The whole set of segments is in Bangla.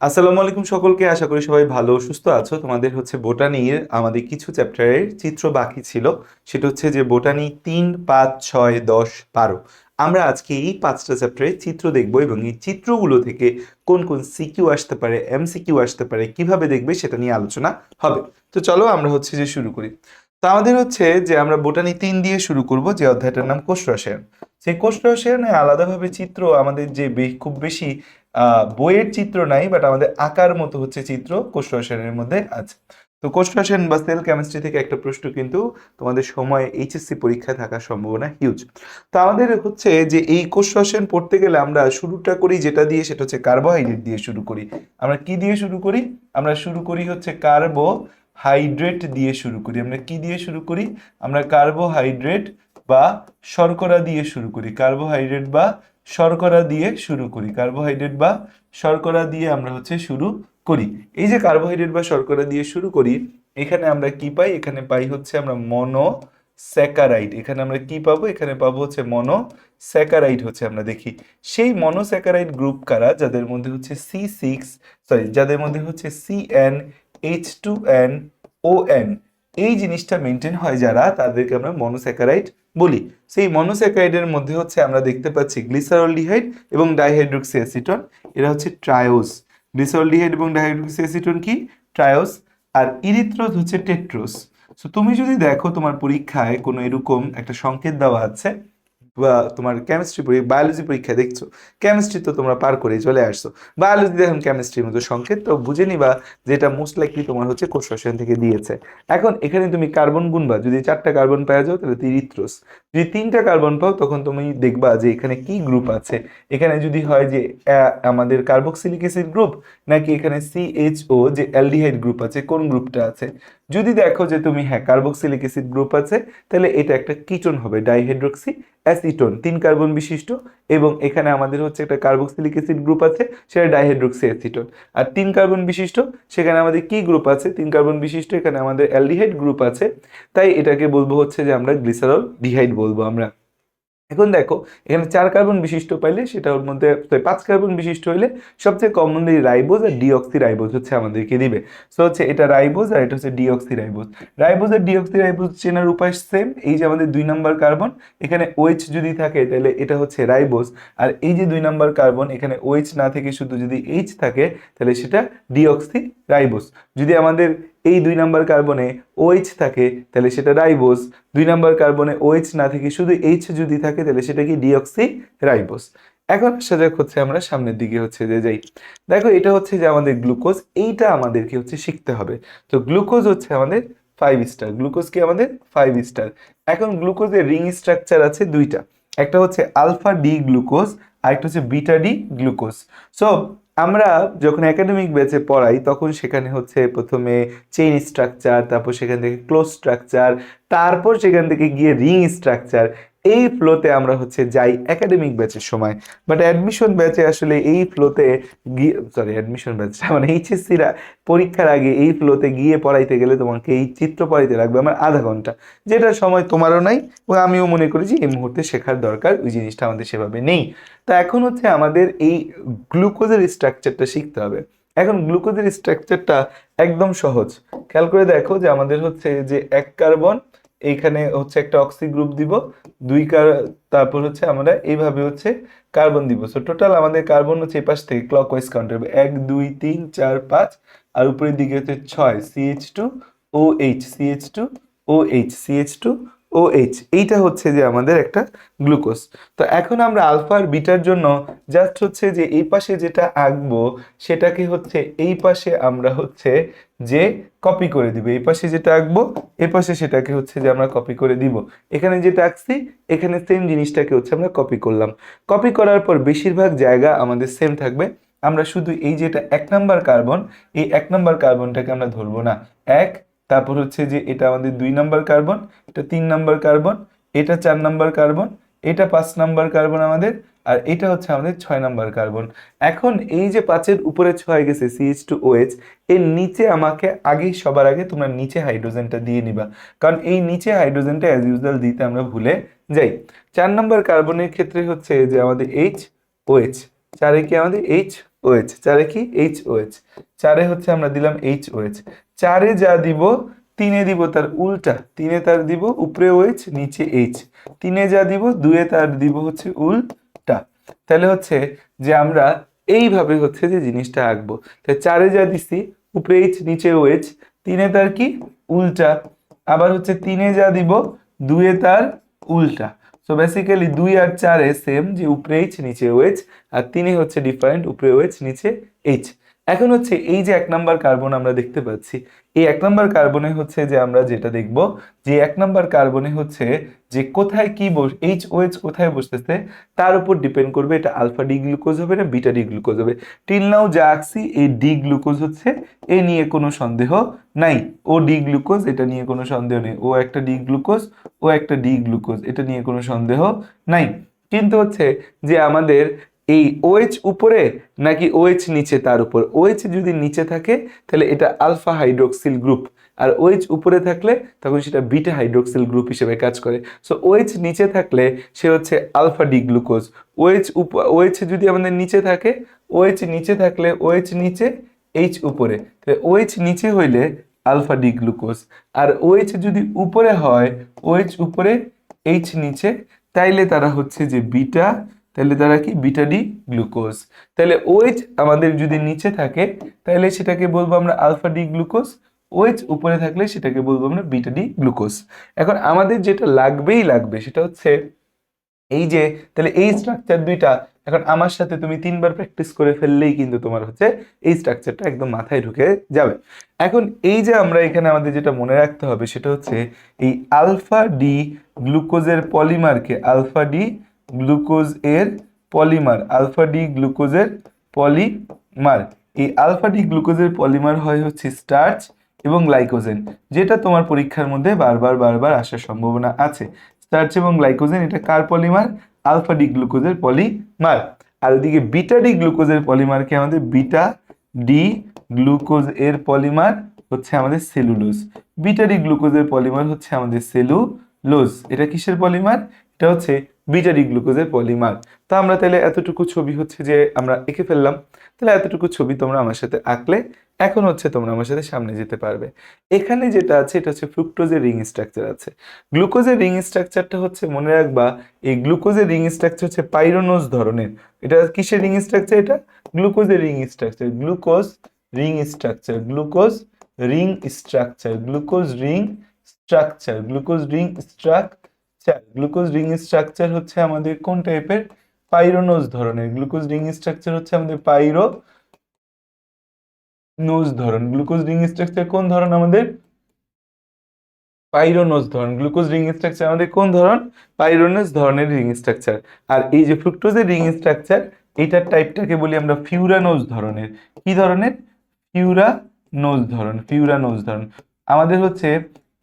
আসসালামু আলাইকুম সকলকে। আশা করি সবাই ভালো ও সুস্থ আছো। তোমাদের হচ্ছে বোটানির আমাদের কিছু চ্যাপ্টারের চিত্র বাকি ছিল। সেটা হচ্ছে যে বোটানি 3, 5, 6, 10, 12। আমরা আজকে এই 5টা চ্যাপ্টারের চিত্র দেখব এবং এই চিত্রগুলো থেকে কোন কোন সিকিউ আসতে পারে, এমসিকিউ আসতে পারে, কিভাবে দেখবে সেটা নিয়ে আলোচনা হবে। তো চলো আমরা হচ্ছে যে শুরু করি। তো আমাদের হচ্ছে যে আমরা বোটানি 3 দিয়ে শুরু করব, যে অধ্যায়টার নাম কোষ রসায়ন। সেই কোষ রসায়নে আলাদাভাবে চিত্র আমাদের যে খুব বেশি বইয়ের চিত্র নাই, বাট আমাদের আঁকার মতো হচ্ছে চিত্র কোষ রসায়নের মধ্যে আছে। তো কোষ রসায়ন বা সেল কেমিস্ট্রি থেকে একটা প্রশ্ন কিন্তু তোমাদের সময় এইচএসসি পরীক্ষায় থাকার সম্ভাবনা হিউজ। তো আমাদের হচ্ছে যে এই কোষ রসায়ন পড়তে গেলে আমরা শুরুটা করি যেটা দিয়ে, সেটা হচ্ছে কার্বোহাইড্রেট দিয়ে শুরু করি। আমরা কি দিয়ে শুরু করি? আমরা শুরু করি হচ্ছে কার্বোহাইড্রেট দিয়ে শুরু করি। আমরা কি দিয়ে শুরু করি? আমরা কার্বোহাইড্রেট বা শর্করা দিয়ে শুরু করি। কার্বোহাইড্রেট বা শর্করা দিয়ে শুরু করি। কার্বোহাইড্রেট বা শর্করা দিয়ে আমরা হচ্ছে শুরু করি। এই যে কার্বোহাইড্রেট বা শর্করা দিয়ে শুরু করি, এখানে আমরা কি পাই? এখানে পাই হচ্ছে আমরা মনোস্যাকারাইড। এখানে আমরা কি পাবো? এখানে পাবো হচ্ছে মনোস্যাকারাইড। হচ্ছে আমরা দেখি সেই মনোস্যাকারাইড গ্রুপ কারা, যাদের মধ্যে হচ্ছে যাদের মধ্যে হচ্ছে CnH2nOn এই জিনিসটা মেনটেন হয়, যারা তাদেরকে আমরা মনোস্যাকারাইড বলি। সেই মনোস্যাকারাইডের মধ্যে হচ্ছে আমরা দেখতে পাচ্ছি গ্লিসারলডিহাইড এবং ডাইহাইড্রোক্সি অ্যাসিটন, এরা হচ্ছে ট্রায়োস। গ্লিসারলডিহাইড এবং ডাইহাইড্রোক্সি অ্যাসিটন কি? ট্রায়োস। আর ইরিথ্রোস হচ্ছে টেট্রোস। সো তুমি যদি দেখো তোমার পরীক্ষায় কোনো এরকম একটা সংকেত দেওয়া আছে, বা তোমার কেমিস্ট্রি বায়োলজি পরীক্ষা দেখছো, কেমিস্ট্রি তো তোমরা পার করে চলে আসছো, বায়োলজি দেখুন কেমিস্ট্রির মতো সংকেত, তো বুঝে নিবা যেটা মোস্ট লাইকলি তোমার হচ্ছে কোষ রসায়ন থেকে দিয়েছে। এখন এখানে তুমি কার্বন গুনবা, যদি 4টা কার্বন পাওয়া যাও তাহলে ইরিথ্রোস। যদি 3টা কার্বন পাও তখন তুমি দেখবা যে এখানে কি গ্রুপ আছে। এখানে যদি হয় যে আমাদের কার্বক্সিলিক অ্যাসিড গ্রুপ, নাকি এখানে CHO যে অ্যালডিহাইড গ্রুপ আছে, কোন গ্রুপটা আছে। যদি দেখো যে তুমি হ্যাঁ কার্বক্সিলিক অ্যাসিড গ্রুপ আছে, তাহলে এটা একটা কিটোন হবে, ডাইহাইড্রোক্সি অ্যাসিটোন, 3 কার্বন বিশিষ্ট। এবং এখানে আমাদের হচ্ছে একটা কার্বক্সিলিক অ্যাসিড গ্রুপ আছে, সেটা ডাইহাইড্রোক্সি অ্যাসিটোন। আর 3 কার্বন বিশিষ্ট, সেখানে আমাদের কি গ্রুপ আছে? 3 কার্বন বিশিষ্ট, এখানে আমাদের অ্যালডিহাইড গ্রুপ আছে। তাই এটাকে বলবো হচ্ছে যে আমরা গ্লিসারল ডিহাইড বলবো আমরা। এখন দেখো এখানে 4 কার্বন বিশিষ্ট পাইলে সেটা ওর মধ্যে 5 কার্বন বিশিষ্ট হইলে সবচেয়ে কমনলি রাইবোজ আর ডিঅক্সি রাইবোজ হচ্ছে আমাদেরকে দিবে। সো হচ্ছে এটা রাইবোজ আর এটা হচ্ছে ডিঅক্সি রাইবোজ। রাইবোজ আর ডিঅক্সি রাইবোজ চেনার উপায় সেম। এই যে আমাদের 2 নাম্বার কার্বন, এখানে OH যদি থাকে তাহলে এটা হচ্ছে রাইবোজ। আর এই যে 2 নাম্বার কার্বন, এখানে OH না থেকে শুধু যদি H থাকে তাহলে সেটা ডিঅক্সি রাইবোজ। যদি আমাদের এই 2 নাম্বার কার্বনে OH থাকে তাহলে সেটা রাইবোজ। 2 নাম্বার কার্বনে OH না থেকে শুধু H যদি থাকে তাহলে সেটা কি ডিঅক্সি রাইবোজ। এখন আসা যাক হচ্ছে আমরা সামনের দিকে হচ্ছে যে যাই। দেখো এটা হচ্ছে যে আমাদের গ্লুকোজ, এইটা আমাদেরকে হচ্ছে শিখতে হবে। তো গ্লুকোজ হচ্ছে আমাদের 5 স্টার। গ্লুকোজ কি আমাদের 5 স্টার। এখন গ্লুকোজের রিং স্ট্রাকচার আছে দুইটা, একটা হচ্ছে আলফা ডি গ্লুকোজ আর একটা হচ্ছে বিটা ডি গ্লুকোজ। সো আমরা যখন একাডেমিক ব্যাচে পড়াই তখন সেখানে হচ্ছে প্রথমে চেইন স্ট্রাকচার, তারপর সেখান থেকে ক্লোজ স্ট্রাকচার, তারপর সেখান থেকে গিয়ে রিং স্ট্রাকচার, এই ফ্লোতে আমরা হচ্ছে যাই একাডেমিক ব্যাচের সময়। বাট অ্যাডমিশন ব্যাচে আসলে এই ফ্লোতে গিয়ে, অ্যাডমিশন ব্যাচ মানে এইচএসসিরা পরীক্ষার আগে এই ফ্লোতে গিয়ে পড়াইতে গেলে তোমাকে এই চিত্র পড়াইতে লাগবে আমার আধা ঘন্টা, যেটা সময় তোমারও নাই এবং আমিও মনে করি যে এই মুহূর্তে শেখার দরকার, ওই জিনিসটা আমাদের সেভাবে নেই। তো এখন হচ্ছে আমাদের এই গ্লুকোজের স্ট্রাকচারটা শিখতে হবে। এখন গ্লুকোজের স্ট্রাকচারটা একদম সহজ। খেয়াল করে দেখো যে আমাদের হচ্ছে যে 1 কার্বন, এইখানে হচ্ছে একটা অক্সি গ্রুপ দিব, তারপর হচ্ছে আমরা এইভাবে হচ্ছে কার্বন দিব। সো টোটাল আমাদের কার্বন হচ্ছে এই পাশ থেকে ক্লকওয়াইজ কাউন্ট হবে 1 2 3 4 5, আর উপরের দিকে হচ্ছে 6 CH2OH CH2OH CH2OH, এইটা হচ্ছে যে আমাদের একটা গ্লুকোজ। তো এখন আমরা আলফা আর বিটার জন্য জাস্ট হচ্ছে যে এই পাশে যেটা আঁকবো সেটাকে হচ্ছে এই পাশে আমরা হচ্ছে যে কপি করে দিব। এই পাশে যেটা আঁকবো এই পাশে সেটাকে হচ্ছে যে আমরা কপি করে দিব। এখানে যেটা আঁকছি এখানে সেম জিনিসটাকে হচ্ছে আমরা কপি করলাম। কপি করার পর বেশিরভাগ জায়গা আমাদের সেম থাকবে। আমরা শুধু এই যেটা 1 নাম্বার কার্বন, এই 1 নাম্বার কার্বনটাকে আমরা ধরবো না। 1, তারপর হচ্ছে যে এটা আমাদের 2 নাম্বার কার্বন, এটা 3 নাম্বার কার্বন, এটা 4 নাম্বার কার্বন, এটা 5 নাম্বার কার্বন আমাদের, আর এটা হচ্ছে আমাদের 6 নাম্বার কার্বন। এখন এই যে 5-এর উপরে 6 গেছে CH2OH, এর নিচে আমাকে সবার আগে তোমরা নিচে হাইড্রোজেনটা দিয়ে নিবা, কারণ এই নিচে হাইড্রোজেনটা অ্যাজ ইউজুয়াল দিতে আমরা ভুলে যাই। 4 নাম্বার কার্বনের ক্ষেত্রে হচ্ছে যে আমাদের HOH, 4-এ কি আমাদের H OH, 4-এ কি HOH, 4-এ হচ্ছে আমরা দিলাম HOH, 4-এ যা দিব 3-এ দিব তার উল্টা, 3-এ তার দিব উপরে OH নিচে H, 3-এ যা দিব 2-এ তার দিব হচ্ছে উল্টা। তাহলে হচ্ছে যে আমরা এইভাবে হচ্ছে যে জিনিসটা আঁকবো। তাহলে 4-এ যা দিছি উপরে H নিচে OH, 3-এ তার কি উল্টা, আবার হচ্ছে 3-এ যা দিব 2-এ তার উল্টা। সো বেসিক্যালি 2 আর 4-এ সেম, যে উপরে H নিচে OH, আর 3-এ হচ্ছে ডিফারেন্ট, উপরে OH নিচে H। এখন হচ্ছে এই যে 1 নাম্বার কার্বন আমরা দেখতে পাচ্ছি, এই 1 নাম্বার কার্বনে হচ্ছে যে আমরা যেটা দেখব যে 1 নাম্বার কার্বনে হচ্ছে যে কোথায় কি HOH কোথায় বসতেছে তার উপর ডিপেন্ড করবে এটা আলফা ডি গ্লুকোজ হবে না বিটা ডি গ্লুকোজ হবে। টিল নাও যা আঁকছি এই ডি গ্লুকোজ হচ্ছে, এ নিয়ে কোনো সন্দেহ নাই, ও ডি গ্লুকোজ, এটা নিয়ে কোনো সন্দেহ নেই, ও একটা ডি গ্লুকোজ, ও একটা ডি গ্লুকোজ, এটা নিয়ে কোনো সন্দেহ নাই। কিন্তু হচ্ছে যে আমাদের এই OH উপরে নাকি OH নিচে, তার উপর OH যদি নিচে থাকে তাহলে এটা আলফা হাইড্রোক্সিল গ্রুপ, আর OH উপরে থাকলে তখন সেটা বিটা হাইড্রোক্সিল গ্রুপ হিসেবে কাজ করে। সো OH নিচে থাকলে সে হচ্ছে আলফা ডি গ্লুকোজ, OH যদি আমাদের নিচে থাকে, OH নিচে থাকলে OH নিচে H উপরে, তাহলে OH নিচে হইলে আলফা ডি গ্লুকোজ, আর OH যদি উপরে হয়, OH উপরে H নিচে, তাইলে তারা হচ্ছে যে বিটা, তাহলে তারা কি বিটা ডি গ্লুকোজ। তাহলে OH আমাদের যদি নিচে থাকে তাহলে সেটাকে বলবো আমরা আলফা ডি গ্লুকোজ, OH উপরে থাকলে সেটাকে বলবো আমরা বিটা ডি গ্লুকোজ। এখন আমাদের যেটা লাগবেই লাগবে সেটা হচ্ছে এই যে, তাহলে এই স্ট্রাকচার দুইটা এখন আমার সাথে তুমি 3বার প্র্যাকটিস করে ফেললেই কিন্তু তোমার হচ্ছে এই স্ট্রাকচারটা একদম মাথায় ঢুকে যাবে। এখন এই যে আমরা এখানে আমাদের যেটা মনে রাখতে হবে সেটা হচ্ছে এই আলফা ডি গ্লুকোজের পলিমারকে, আলফা ডি গ্লুকোজ এর পলিমার, আলফা ডি গ্লুকোজের পলিমার, এই আলফা ডি গ্লুকোজের পলিমার হয় হচ্ছে স্টার্চ এবং গ্লাইকোজেন, যেটা তোমার পরীক্ষার মধ্যে বারবার বারবার আসার সম্ভাবনা আছে। স্টার্চ এবং গ্লাইকোজেন এটা কার পলিমার? আলফা ডি গ্লুকোজের পলিমার। আর ওদিকে বিটা ডি গ্লুকোজের পলিমারকে আমাদের বিটা ডি গ্লুকোজ এর পলিমার হচ্ছে আমাদের সেলুলোজ, বিটা ডি গ্লুকোজের পলিমার হচ্ছে আমাদের সেলুলোজ। এটা কিসের পলিমার? এটা হচ্ছে বিটা ডি গ্লুকোজের পলিমার। তো আমরা তাহলে এতটুকু ছবি হচ্ছে যে আমরা এঁকে ফেললাম, তাহলে এতটুকু ছবি তোমরা আমার সাথে আঁকলে এখন হচ্ছে তোমরা আমার সাথে সামনে যেতে পারবে। এখানে যেটা আছে এটা হচ্ছে ফ্রুক্টোজের রিং স্ট্রাকচার আছে। গ্লুকোজের রিং স্ট্রাকচারটা হচ্ছে মনে রাখবা, এই গ্লুকোজের রিং স্ট্রাকচার হচ্ছে পাইরোনোজ ধরনের। এটা কিসের রিং স্ট্রাকচার? এটা গ্লুকোজের ring structure, glucose ring structure, glucose ring structure, glucose ring structure, glucose ring structure, glucose ring structure হচ্ছে আমাদের কোন টাইপের? পাইরোনোজ ধরনের। গ্লুকোজ রিং স্ট্রাকচার হচ্ছে আমাদের পাইরোনোজ ধরন। গ্লুকোজ রিং স্ট্রাকচার কোন ধরন? আমাদের পাইরোনোজ ধরন। গ্লুকোজ রিং স্ট্রাকচার আমাদের কোন ধরন? পাইরোনোজ ধরনের রিং স্ট্রাকচার। আর এই যে ফ্রুক্টোজের রিং স্ট্রাকচার, এইটার টাইপটাকে বলি আমরা ফিউরানোজ ধরনের। কি ধরনের? ফিউরানোজ ধরন, ফিউরানোজ ধরন। আমাদের হচ্ছে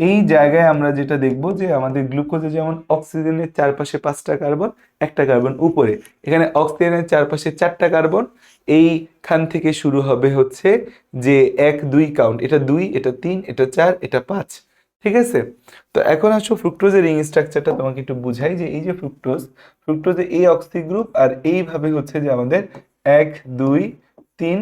এই জায়গায় আমরা যেটা দেখব যে আমাদের গ্লুকোজে যেমন অক্সিজেনের চারপাশে 5টা কার্বন, একটা কার্বন উপরে, এখানে অক্সিজেনের চারপাশে 4টা কার্বন, এইখান থেকে শুরু হবে হচ্ছে যে 1 2 কাউন্ট, এটা 2, এটা 3, এটা 4, এটা 5। ঠিক আছে? তো এখন আসো ফ্রুক্টোজের রিং স্ট্রাকচারটা তোমাকে একটু বুঝাই, যে এই যে ফ্রুক্টোজে এই অক্সি গ্রুপ, আর এইভাবে হচ্ছে যে আমাদের 1 2 3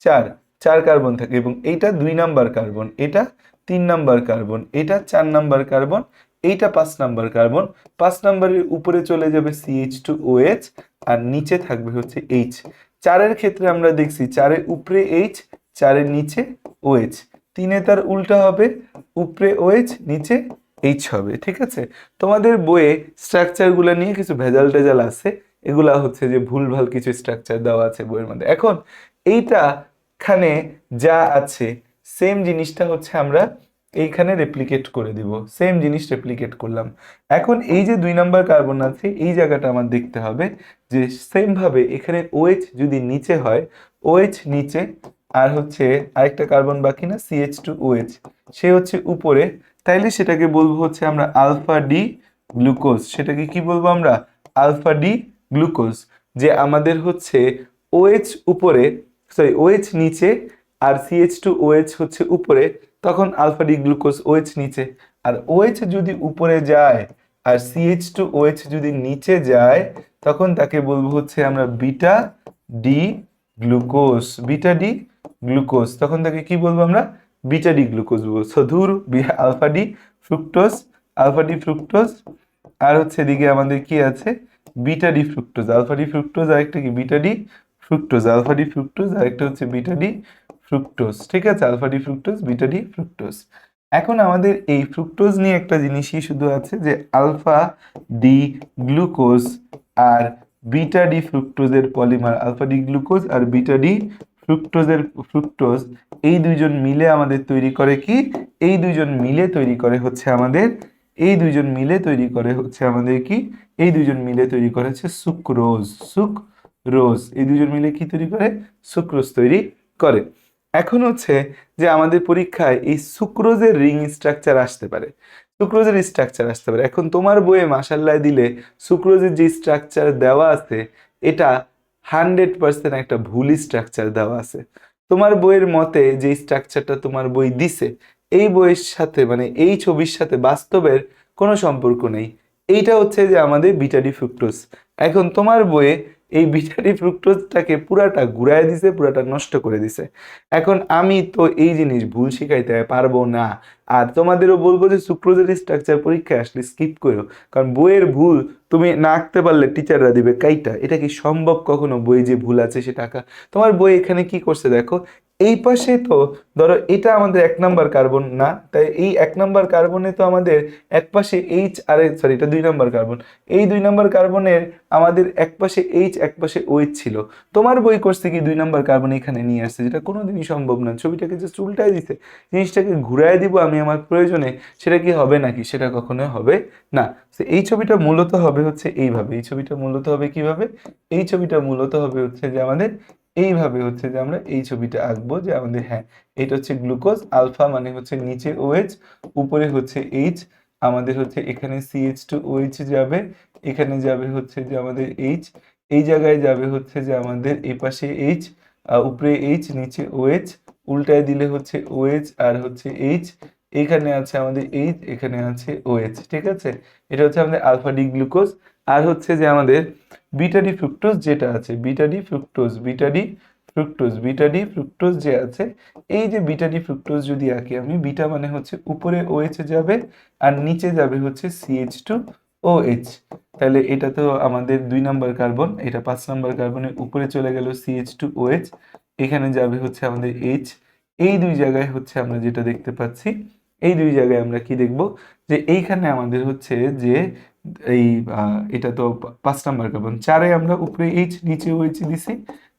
4 4 কার্বন থাকে, এবং এইটা 2 নাম্বার কার্বন, এটা 3 নাম্বার কার্বন, এটা 4 নাম্বার কার্বন, এইটা 5 নাম্বার কার্বন। 5 নাম্বারের উপরে চলে যাবে CH2OH, আর নিচে থাকবে হচ্ছে H। 4-এর ক্ষেত্রে আমরা দেখছি 4-এর উপরে H, 4-এর নিচে OH। 3-এ তার উল্টা হবে, উপরে OH নিচে H হবে। ঠিক আছে? তোমাদের বইয়ে স্ট্রাকচারগুলো নিয়ে কিছু ভেজাল টেজাল আছে, এগুলা হচ্ছে যে ভুলভাল কিছু স্ট্রাকচার দেওয়া আছে বইয়ের মধ্যে। এখন এইখানে যা আছে সেম জিনিসটা হচ্ছে আমরা এইখানে রেপ্লিকেট করে দিব, সেম জিনিস রেপ্লিকেট করলাম। এখন এই যে 2 নাম্বার কার্বন আছে, এই জায়গাটা আমার দেখতে হবে যে সেম ভাবে এখানে OH যদি নিচে হয়, OH নিচে, আর হচ্ছে আরেকটা কার্বন বাকি না, CH2OH, সে হচ্ছে উপরে, তাইলে সেটাকে বলবো হচ্ছে আমরা আলফা ডি গ্লুকোজ। সেটাকে কি বলবো আমরা? Alpha D glucose. যে আমাদের হচ্ছে OH উপরে, সরি OH নিচে, আর CH2OH হচ্ছে উপরে, তখন আলফা ডি গ্লুকোজ OH নিচে। আর OH যদি উপরে যায় আর CH2OH যদি নিচে যায়, তখন তাকে বলবো হচ্ছে আমরা beta D glucose, beta D glucose, তখন তাকে কি বলবো আমরা? বিটা ডি গ্লুকোজ বলবো। সো ধুর, alpha D fructose, alpha D fructose, আর হচ্ছে এদিকে আমাদের কি আছে? Beta D fructose, alpha D fructose, আর একটা কি beta D fructose, alpha D fructose, আর একটা হচ্ছে বিটা ডি ফ্রুক্টোজ। ঠিক আছে, alpha D fructose, beta D fructose. এখন আমাদের এই ফ্রুক্টোজ নিয়ে একটা জিনিসই শুধু আছে, যে আলফা ডি গ্লুকোজ আর বিটা ডি ফ্রুক্টোজের পলিমার, আলফা ডি গ্লুকোজ আর বিটা ডি ফ্রুক্টোজ, এই দুইজন মিলে আমাদের তৈরি করে কি? এই দুইজন মিলে তৈরি করে হচ্ছে আমাদের, এই দুইজন মিলে তৈরি করে হচ্ছে আমাদের কি? এই দুইজন মিলে তৈরি করে হচ্ছে সুক্রোজ, সুক্রোজ। এই দুইজন মিলে কি তৈরি করে? সুক্রোজ তৈরি করে। এখন হচ্ছে যে আমাদের পরীক্ষায় এই সুক্রোজের রিং স্ট্রাকচার আসতে পারে, সুক্রোজের স্ট্রাকচার আসতে পারে। এখন তোমার বইয়ে মাশাআল্লাহ দিলে সুক্রোজের যে স্ট্রাকচার দেওয়া আছে, এটা 100% একটা ভুল স্ট্রাকচার দেওয়া আছে। তোমার বইয়ের মতে যে স্ট্রাকচারটা তোমার বই দিছে, এই বইয়ের সাথে মানে এই ছবির সাথে বাস্তবের কোনো সম্পর্ক নেই। এইটা হচ্ছে যে আমাদের বিটাডি ফ্রুক্টোজ। এখন তোমার বইয়ে এই বিটাডি ফ্রুক্টোজটাকে পুরাটা ঘুরায় দিছে, পুরাটা নষ্ট করে দিছে। এখন আমি তো এই জিনিস ভুল শিখাইতে পারবো না। আর তোমাদেরও বলবো যে সুক্রোজের স্ট্রাকচার পরীক্ষায় আসলে স্কিপ করো, কারণ বইয়ের ভুল তুমি না আঁকতে পারলে টিচাররা দিবে কাইটা। এটা কি সম্ভব কখনো? বই যে ভুল আছে সেটা আঁকা? তোমার বই এখানে কি করছে দেখো, এই পাশে তো ধরো এটা আমাদের 1 নাম্বার কার্বন না, তাই এই 1 নাম্বার কার্বনে তো আমাদের এক পাশে এইচ, আর সরি এটা 2 নাম্বার কার্বন, এই 2 নাম্বার কার্বনের আমাদের এক পাশে এইচ এক পাশে ওইচ ছিল। তোমার বই করছে কি 2 নাম্বার কার্বন এখানে নিয়ে আসছে, যেটা কোনোদিনই সম্ভব না। ছবিটাকে জাস্ট উল্টায় দিছে, জিনিসটাকে ঘুরায় দিব আমি আমার প্রয়োজনে, সেটা কি হবে নাকি? সেটা কখনোই হবে না। এই ছবিটা মূলত হবে হচ্ছে এইভাবে, এই ছবিটা মূলত হবে কিভাবে? এই ছবিটা মূলত হবে হচ্ছে যে আমাদের এইভাবে, হচ্ছে যে আমরা এই ছবিটা আঁকবো, যে আমাদের হ্যাঁ এটা হচ্ছে গ্লুকোজ, আলফা মানে হচ্ছে নিচে ওএইচ, উপরে হচ্ছে এইচ, আমাদের হচ্ছে এখানে CH2OH যাবে, এখানে যাবে হচ্ছে যে আমাদের এইচ, এই জায়গায় যাবে হচ্ছে যে আমাদের এই পাশে এইচ, উপরে এইচ নিচে ওএইচ, উল্টায় দিলে হচ্ছে ওএইচ আর হচ্ছে এইচ, এখানে আছে আমাদের এইচ, এখানে আছে ওএইচ। ঠিক আছে, এটা হচ্ছে আমাদের আলফা ডি গ্লুকোজ। আর হচ্ছে যে আমাদের বিটা ডি ফ্রুক্টোজ যেটা আছে, beta D fructose, beta D fructose, beta D fructose যে আছে, এই যে বিটা ডি ফ্রুক্টোজ যদি আঁকি আমি, বিটা মানে হচ্ছে উপরে ওএইচ যাবে আর নিচে যাবে হচ্ছে CH2OH। তাহলে এটা তো আমাদের 2 নাম্বার কার্বন, এটা 5 নাম্বার কার্বনের উপরে চলে গেল CH2OH, এখানে যাবে হচ্ছে আমাদের H। এই দুই জায়গায় হচ্ছে আমরা যেটা দেখতে পাচ্ছি, এই দুই জায়গায় আমরা কি দেখব, যে এইখানে আমাদের হচ্ছে যে এই এটা তো 5 নাম্বার কার্বন, 4-এ আমরা উপরে এইচ নিচে ওইচ দিছি,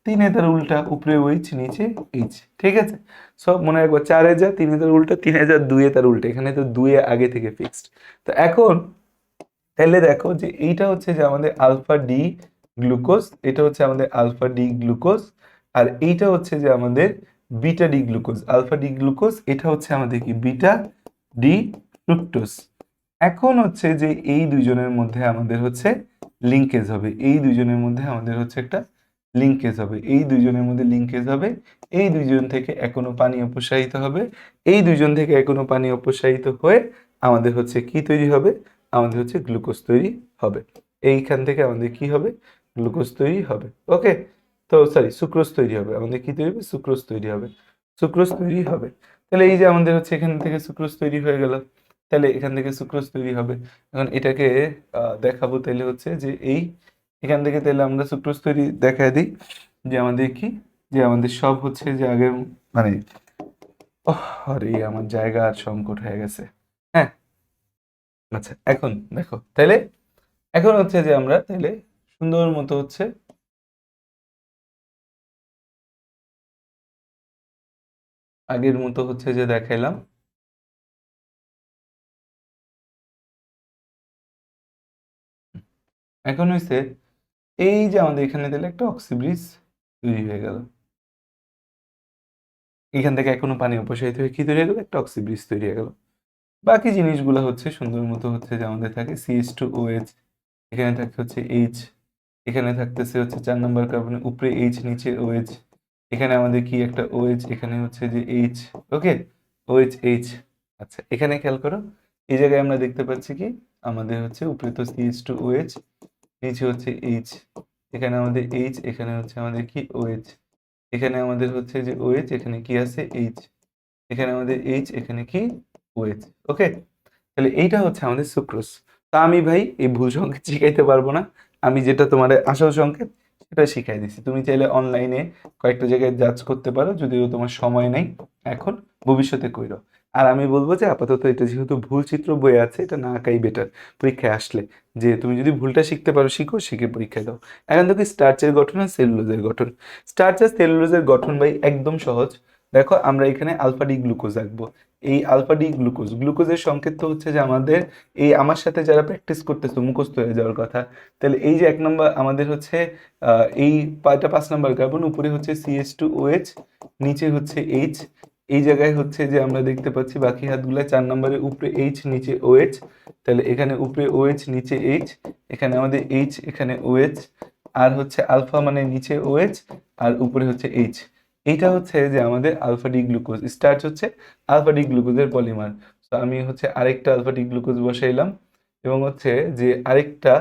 3-এ তার উল্টা উপরে ওইচ নিচে এইচ। ঠিক আছে, সব মনে রাখবো, 4-এ যা 3-এ তার উল্টা, 3-এ যা 2-এ তার উল্টা, এখানে তো 2-এ আগে থেকে ফিক্সড। তো এখন তাহলে দেখো যে এইটা হচ্ছে যে আমাদের আলফা ডি গ্লুকোজ, এটা হচ্ছে আমাদের আলফা ডি গ্লুকোজ, আর এইটা হচ্ছে যে আমাদের beta D glucose, alpha D glucose, এটা হচ্ছে আমাদের কি বিটা ডি ফ্রুক্টোজ। এখন হচ্ছে যে এই দুইজনের মধ্যে আমাদের হচ্ছে লিঙ্কেজ হবে, এই দুইজনের মধ্যে আমাদের হচ্ছে একটা লিঙ্কেজ হবে, এই দুইজনের মধ্যে লিঙ্কেজ হবে, এই দুইজন থেকে এখনো পানি অপসারিত হবে, এই দুইজন থেকে এখনো পানি অপসারিত হয়ে আমাদের হচ্ছে কি তৈরি হবে? আমাদের হচ্ছে গ্লুকোজ তৈরি হবে। এইখান থেকে আমাদের কি হবে? গ্লুকোজ তৈরি হবে। ওকে, তো সরি সুক্রোজ তৈরি হবে, আমাদের কি তৈরি হবে? সুক্রোজ তৈরি হবে, সুক্রোজ তৈরি হবে। তাহলে এই যে আমাদের হচ্ছে এখান থেকে সুক্রোজ তৈরি হয়ে গেল, তাহলে এখান থেকে সুক্রোজ তৈরি হবে। এখন এটাকে দেখাবো তাহলে হচ্ছে যে এই এখান থেকে তাহলে আমরা সুক্রোজ তৈরি দেখায় দিই, যে আমাদের কি, যে আমাদের সব হচ্ছে যে আগের মানে আরে আমার জায়গা আর সংকট হয়ে গেছে। হ্যাঁ, আচ্ছা এখন দেখো তাহলে, এখন হচ্ছে যে আমরা তাহলে সুন্দর মতো হচ্ছে আগের মতো হচ্ছে যে দেখাইলাম। এখন হয়েছে এই যে আমাদের এখানে তাহলে একটা অক্সিব্রিজ তৈরি হয়ে গেল, এখান থেকে এখনো পানি অপসারিত হয়ে কি তৈরি হয়ে গেল? একটা অক্সিব্রিজ তৈরি হয়ে গেল। বাকি জিনিসগুলো হচ্ছে সুন্দর মতো হচ্ছে যে আমাদের থাকে CH2OH, এখানে থাকে হচ্ছে এইচ, এখানে থাকতেছে হচ্ছে 4 নাম্বার কার্বনের উপরে এইচ নিচে OH, এখানে আমাদের কি একটা OH, এখানে হচ্ছে যে এইচ। ওকে, OH এইচ। আচ্ছা এখানে খেয়াল করো, এই জায়গায় আমরা দেখতে পাচ্ছি কি, আমাদের হচ্ছে উপরে তো CH2OH, নিচে হচ্ছে এইচ, এখানে আমাদের এইচ, এখানে হচ্ছে আমাদের কি OH। এখানে আমাদের হচ্ছে যে OH, এখানে কি আছে H, এখানে আমাদের H, এখানে কি OH। ওকে, তাহলে এইটা হচ্ছে আমাদের সুক্রোজ। তা আমি ভাই এই ভুল সংকেত শিখাইতে পারবো না, আমি যেটা তোমার আসল সংকেত সেটা শিখাই দিচ্ছি। তুমি চাইলে অনলাইনে কয়েকটা জায়গায় জাজ করতে পারো, যদিও তোমার সময় নেই এখন, ভবিষ্যতে কইরো। আর আমি বলবো যে আপাতত এটা যেহেতু ভুল চিত্র বই আছে, এটা না আঁকাই বেটার পরীক্ষায় আসলে। যে তুমি যদি ভুলটা শিখতে পারো, শিখো, শিখে পরীক্ষায় দাও। এখন দেখো স্টার্চের গঠন আর সেলুলোজের গঠন। স্টার্চ আর সেলুলোজের গঠন ভাই একদম সহজ। দেখো আমরা এখানে আলফা ডি গ্লুকোজ রাখবো। এই আলফা ডি গ্লুকোজ, গ্লুকোজের সংকেত তো হচ্ছে যে আমাদের এই আমার সাথে যারা প্র্যাকটিস করতেছো মুখস্থ হয়ে যাওয়ার কথা, তাহলে এই যে 1 নম্বর আমাদের হচ্ছে এই 5 নম্বর কার্বন, উপরে হচ্ছে CH2OH, নিচে হচ্ছে H, এই জায়গায় হচ্ছে যে আমরা দেখতে পাচ্ছি বাকি হাতগুলা 4 নম্বরের উপরে H, নিচে OH, তাহলে এখানে উপরে OH, নিচে H, এখানে আমাদের H, এখানে OH, আর হচ্ছে আলফা মানে নিচে OH আর উপরে হচ্ছে H। এইটা হচ্ছে যে আমাদের আলফা ডি গ্লুকোজ। স্টার্চ হচ্ছে আলফা ডি গ্লুকোজের পলিমার। তো আমি হচ্ছে আরেকটা আলফা ডি গ্লুকোজ বসাইলাম, এবং হচ্ছে যে আরেকটা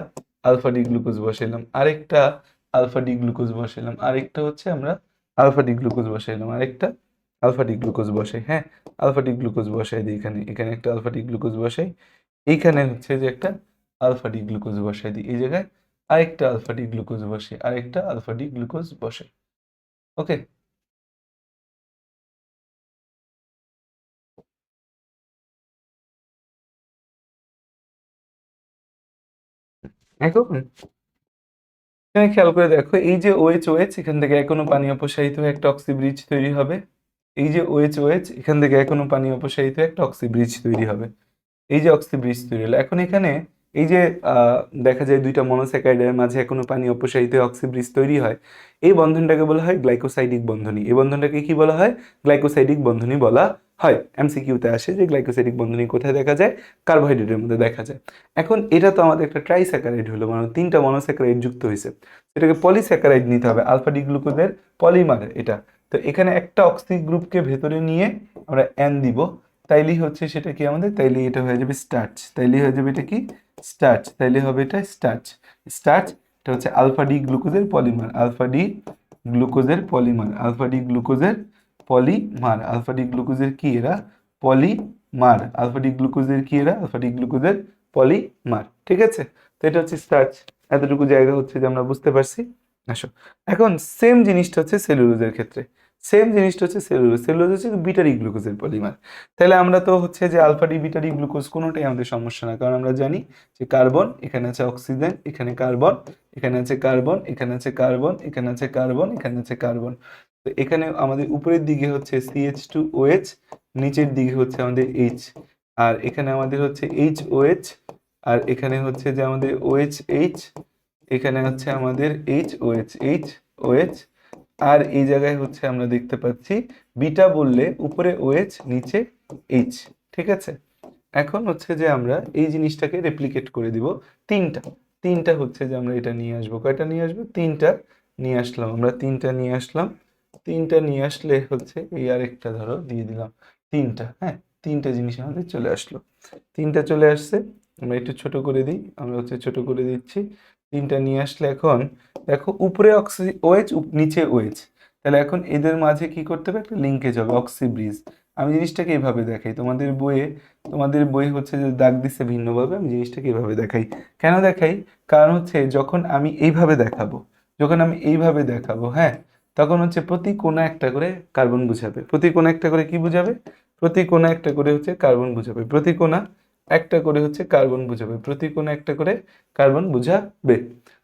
আলফা ডি গ্লুকোজ বসাইলাম, আরেকটা আলফা ডি গ্লুকোজ বসাইলাম, আরেকটা হচ্ছে আমরা আলফা ডি গ্লুকোজ বসাইলাম, আরেকটা আলফা ডি গ্লুকোজ বসাই। হ্যাঁ, আলফা ডি গ্লুকোজ বসাই দিই এখানে, এখানে একটা আলফা ডি গ্লুকোজ বসাই, এইখানে হচ্ছে যে একটা আলফা ডি গ্লুকোজ বসাই দিই, এই জায়গায় আরেকটা আলফা ডি গ্লুকোজ বসে, আরেকটা আলফা ডি গ্লুকোজ বসে। ওকে, এখন এখানে খেয়াল করে দেখো, এই যে OH OH এখান থেকে এখনো পানি অপসারিত হয়ে একটা অক্সি ব্রিজ তৈরি হবে। এই যে OH OH এখান থেকে এখনো পানি অপসারিত হয়ে একটা অক্সি ব্রিজ তৈরি হবে। এই যে অক্সি ব্রিজ তৈরি হলো, এখন এখানে এই যে দেখা যায় দুইটা মনোস্যাকারাইডের মাঝে এখনো পানি অপসারিত হয়ে অক্সি ব্রিজ তৈরি হয়, এই বন্ধনটাকে বলা হয় গ্লাইকোসাইডিক বন্ধনী। এই বন্ধনটাকে কি বলা হয়? গ্লাইকোসাইডিক বন্ধনী বলা হয়। এমসিকিউতে আসে যে গ্লাইকোসাইডিক বন্ধনী কোথায় দেখা যায়? কার্বোহাইড্রেটের মধ্যে দেখা যায়। এখন এটা তো আমাদের একটা ট্রাইস্যাকারাইড হলো, মানে 3টা মনোস্যাকারাইড যুক্ত হয়েছে, এটাকে পলিস্যাকারাইড নিতে হবে, আলফা ডি গ্লুকোজের পলিমার এটা। তো এখানে একটা অক্সি গ্রুপকে ভেতরে নিয়ে আমরা N দিব, তাইলেই হচ্ছে সেটা কি আমাদের, তাইলে এটা হয়ে যাবে স্টার্চ, তাইলে হয়ে যাবে এটা কি স্টার্চ, তাইলে হবে এটা স্টার্চ। স্টার্চ এটা হচ্ছে আলফা ডি গ্লুকোজের পলিমার, আলফা ডি গ্লুকোজের পলিমার, আলফা ডি গ্লুকোজের পলিমার, আলফা ডি গ্লুকোজের কি এরা? পলিমার। আলফা ডি গ্লুকোজের কি এরা? আলফা ডি গ্লুকোজের পলিমার। ঠিক আছে, তো এটা হচ্ছে স্টার্চ। এতটুকু জায়গা হচ্ছে যে আমরা বুঝতে পারছি। আসো, এখন সেম জিনিসটা হচ্ছে সেলুলোজের ক্ষেত্রে। সেম জিনিসটা হচ্ছে সেলুলোজ, সেলুলোজ হচ্ছে বিটারি গ্লুকোজের পলিমার। তাহলে আমরা তো হচ্ছে যে আলফা ডি বিটারি গ্লুকোজ কোনোটাই আমাদের সমস্যা না, কারণ আমরা জানি যে কার্বন, এখানে আছে অক্সিজেন, এখানে কার্বন, এখানে আছে কার্বন, এখানে আছে কার্বন, এখানে আছে কার্বন, এখানে আছে কার্বন। তো এখানে আমাদের উপরের দিকে হচ্ছে CH2OH, নিচের দিকে হচ্ছে আমাদের H, আর এখানে আমাদের হচ্ছে HOH, আর এখানে হচ্ছে যে আমাদের OHH, এখানে হচ্ছে আমাদের HOH, আর এই জায়গায় হচ্ছে আমরা দেখতে পাচ্ছি বিটা বললে উপরে OH, নিচে H। ঠিক আছে, এখন হচ্ছে যে আমরা এই জিনিসটাকে রেপ্লিকেট করে দিব তিনটা। তিনটা হচ্ছে যে আমরা এটা নিয়ে আসবো, কয়টা নিয়ে আসবো? তিনটা নিয়ে আসলাম, আমরা তিনটা নিয়ে আসলাম। তিনটা নিয়ে আসলে হচ্ছে এই আরেকটা ধরো দিয়ে দিলাম, তিনটা। হ্যাঁ, তিনটা জিনিস আমাদের চলে আসলো, তিনটা চলে আসছে। আমরা একটু ছোট করে দিই, আমরা হচ্ছে ছোট করে দিচ্ছি। তিনটা নিয়ে আসলে এখন দেখো উপরে অক্সি OH, নিচে OH, তাহলে এখন এদের মাঝে কি করতে হবে? একটা লিঙ্কেজ হবে, অক্সি ব্রিজ। আমি জিনিসটাকে এইভাবে দেখাই, তোমাদের বইয়ে হচ্ছে যে দাগ দিচ্ছে ভিন্নভাবে, আমি জিনিসটাকে এইভাবে দেখাই। কেন দেখাই? কারণ হচ্ছে যখন আমি এইভাবে দেখাবো, হ্যাঁ, তখন হচ্ছে প্রতি কোণা একটা করে কার্বন বুঝাবে, প্রতি কোণা একটা করে কি বুঝাবে? প্রতি কোণা একটা করে হচ্ছে কার্বন বুঝাবে, প্রতি কোণা একটা করে হচ্ছে কার্বন বুঝাবে, প্রতি কোণা একটা করে কার্বন বুঝাবে।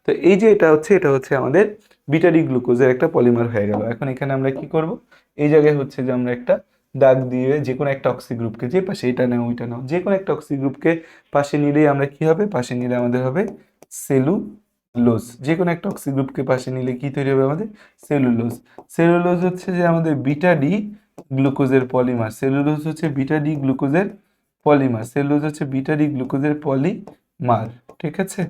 তো এই যে এটা হচ্ছে আমাদের বিটারি গ্লুকোজের একটা পলিমার হয়ে গেল। এখন এখানে আমরা কি করব? এই জায়গায় হচ্ছে যে আমরা একটা দাগ দিয়ে যে কোনো একটা অক্সি গ্রুপকে, যে পাশে এটা নাও ওইটা নাও, যে কোনো একটা অক্সি গ্রুপকে পাশে নিলেই আমরা কি হবে? পাশে নিলে আমাদের হবে সেলুলোজ। যে কোনো একটা অক্সি গ্রুপকে পাশে নিলে কি তৈরি হবে আমাদের? সেলুলোজ। সেলুলোজ হচ্ছে যে আমাদের বিটা ডি গ্লুকোজের পলিমার, সেলুলোজ হচ্ছে বিটা ডি গ্লুকোজের পলিমার, সেলুলোজ হচ্ছে বিটা ডি গ্লুকোজের পলিমার। ঠিক আছে,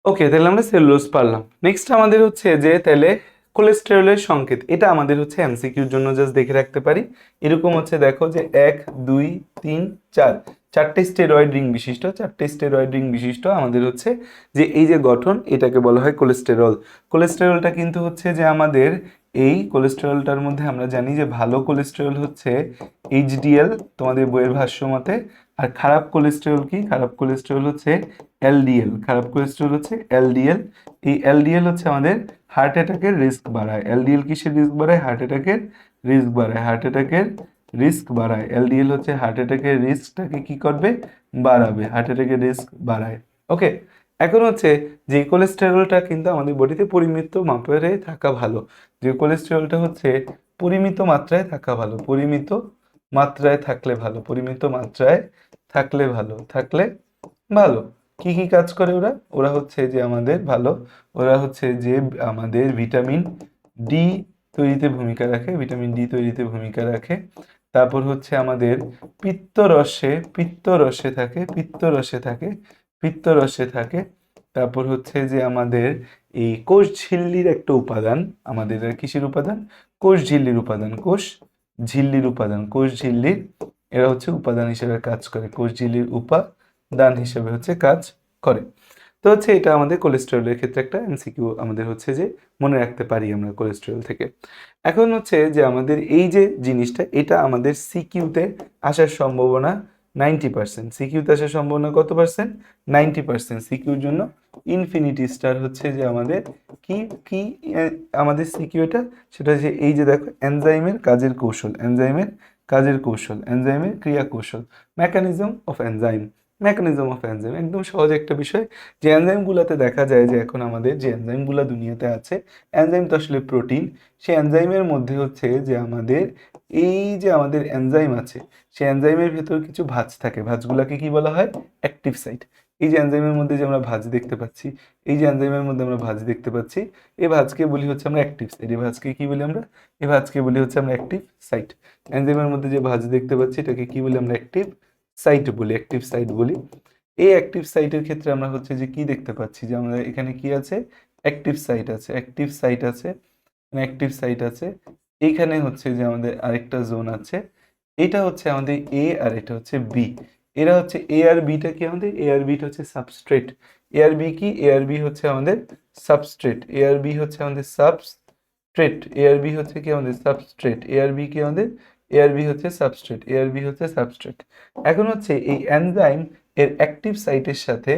ওকে, তাহলে আমরা সেলুলোজ পারলাম। নেক্সট আমাদের হচ্ছে যে তাহলে কোলেস্টেরলের সংকেত, এটা আমাদের হচ্ছে এমসিকিউর জন্য জাস্ট দেখে রাখতে পারি। এরকম হচ্ছে দেখো যে 1 2 3 4, চারটে স্টেরয়েড রিং বিশিষ্ট, চারটে স্টেরয়েড রিং বিশিষ্ট আমাদের হচ্ছে যে এই যে গঠন, এটাকে বলা হয় কোলেস্টেরল। কোলেস্টেরলটা কিন্তু হচ্ছে যে আমাদের এই কোলেস্টেরলটার মধ্যে আমরা জানি যে ভালো কোলেস্টেরল হচ্ছে এইচডিএল তোমাদের বইয়ের ভাষ্য মতে, আর খারাপ কোলেস্টেরল কি? খারাপ কোলেস্টেরল হচ্ছে এলডিএল। খারাপ কোলেস্টেরল হচ্ছে এলডিএল। এই এলডিএল হচ্ছে আমাদের হার্ট অ্যাটাকের রিস্ক বাড়ায়। এলডিএল কিসের রিস্ক বাড়ায়? হার্ট অ্যাটাকের রিস্ক বাড়ায়। হার্ট অ্যাটাকের রিস্ক বাড়ায়। এলডিএল হচ্ছে হার্ট অ্যাটাকের রিস্কটাকে কি করবে? বাড়াবে। হার্ট অ্যাটাকের রিস্ক বাড়ায়। ওকে, এখন হচ্ছে যে কোলেস্টেরলটা কিন্তু আমাদের বডিতে পরিমিত মাত্রায় থাকা ভালো। যে কোলেস্টেরলটা হচ্ছে পরিমিত মাত্রায় থাকা ভালো। পরিমিত মাত্রায় থাকলে ভালো। পরিমিত মাত্রায় থাকলে ভালো। থাকলে ভালো। কি কি কাজ করে ওরা? ওরা হচ্ছে যে আমাদের ভালো, ওরা হচ্ছে যে আমাদের ভিটামিন ডি তৈরিতে ভূমিকা রাখে। ভিটামিন ডি তৈরিতে ভূমিকা রাখে। তারপর হচ্ছে আমাদের পিত্তরসে থাকে। পিত্তরসে থাকে। তারপর হচ্ছে যে আমাদের এই কোষ ঝিল্লির একটা উপাদান, আমাদের কিসের উপাদান? কোষ ঝিল্লির উপাদান। কোষ ঝিল্লির এরা হচ্ছে উপাদান হিসেবে কাজ করে। কোষ ঝিল্লির উপাদান হিসেবে হচ্ছে কাজ করে। তো হচ্ছে এটা আমাদের কোলেস্টেরলের ক্ষেত্রে একটা এমসিকিউ আমাদের হচ্ছে যে মনে রাখতে পারি আমরা কোলেস্টেরল থেকে। এখন হচ্ছে যে আমাদের এই যে জিনিসটা, এটা আমাদের সিকিউতে আসার সম্ভাবনা 90%। সিকিউতে আসার সম্ভাবনা কত পার্সেন্ট? 90%। সিকিউর জন্য ইনফিনিটি স্টার হচ্ছে যে আমাদের কি কি আমাদের সিকিউটা, সেটা হচ্ছে এই যে দেখো এনজাইমের কাজের কৌশল, এনজাইমের ক্রিয়া কৌশল, মেকানিজম অফ এনজাইম। একদম সহজ একটা বিষয়। যে এনজাইমগুলোতে দেখা যায় যে এখন আমাদের যে এনজাইমগুলো দুনিয়াতে আছে, এনজাইম তো আসলে প্রোটিন। সেই এনজাইমের মধ্যে হচ্ছে যে আমাদের এই যে আমাদের এনজাইম আছে, সেই এনজাইমের ভেতর কিছু ভাঁজ থাকে। ভাঁজগুলোকে কি বলা হয়? Active site. এই যে এনজাইমের মধ্যে যে আমরা ভাঁজ দেখতে পাচ্ছি, এই ভাঁজকে বলি হচ্ছে আমরা অ্যাক্টিভ সাইট। এই ভাঁজকে কি বলি আমরা? এই ভাঁজকে বলি হচ্ছে আমরা অ্যাক্টিভ সাইট। এনজাইমের মধ্যে যে ভাঁজ দেখতে পাচ্ছি এটাকে কি বলি? আমরা অ্যাক্টিভ সাইট বলি। এই অ্যাক্টিভ সাইটের ক্ষেত্রে আমরা হচ্ছে যে কি দেখতে পাচ্ছি? যে আমাদের এখানে কি আছে? অ্যাক্টিভ সাইট আছে। এইখানে হচ্ছে যে আমাদের আরেকটা জোন আছে। এটা হচ্ছে আমাদের এ আর এটা হচ্ছে বি। এরা হচ্ছে এ আর বিটা কি আমাদের? এ আর বিটা হচ্ছে সাবস্ট্রেট। এ আর বি কি? এ আর বি হচ্ছে আমাদের সাবস্ট্রেট। এ আর বি হচ্ছে আমাদের সাবস্ট্রেট। এ আর বি হচ্ছে কি আমাদের? সাবস্ট্রেট। এ আর বি কি আমাদের? এ আর বি হচ্ছে সাবস্ট্রেট। এখন হচ্ছে এই এনজাইম এর অ্যাক্টিভ সাইটের সাথে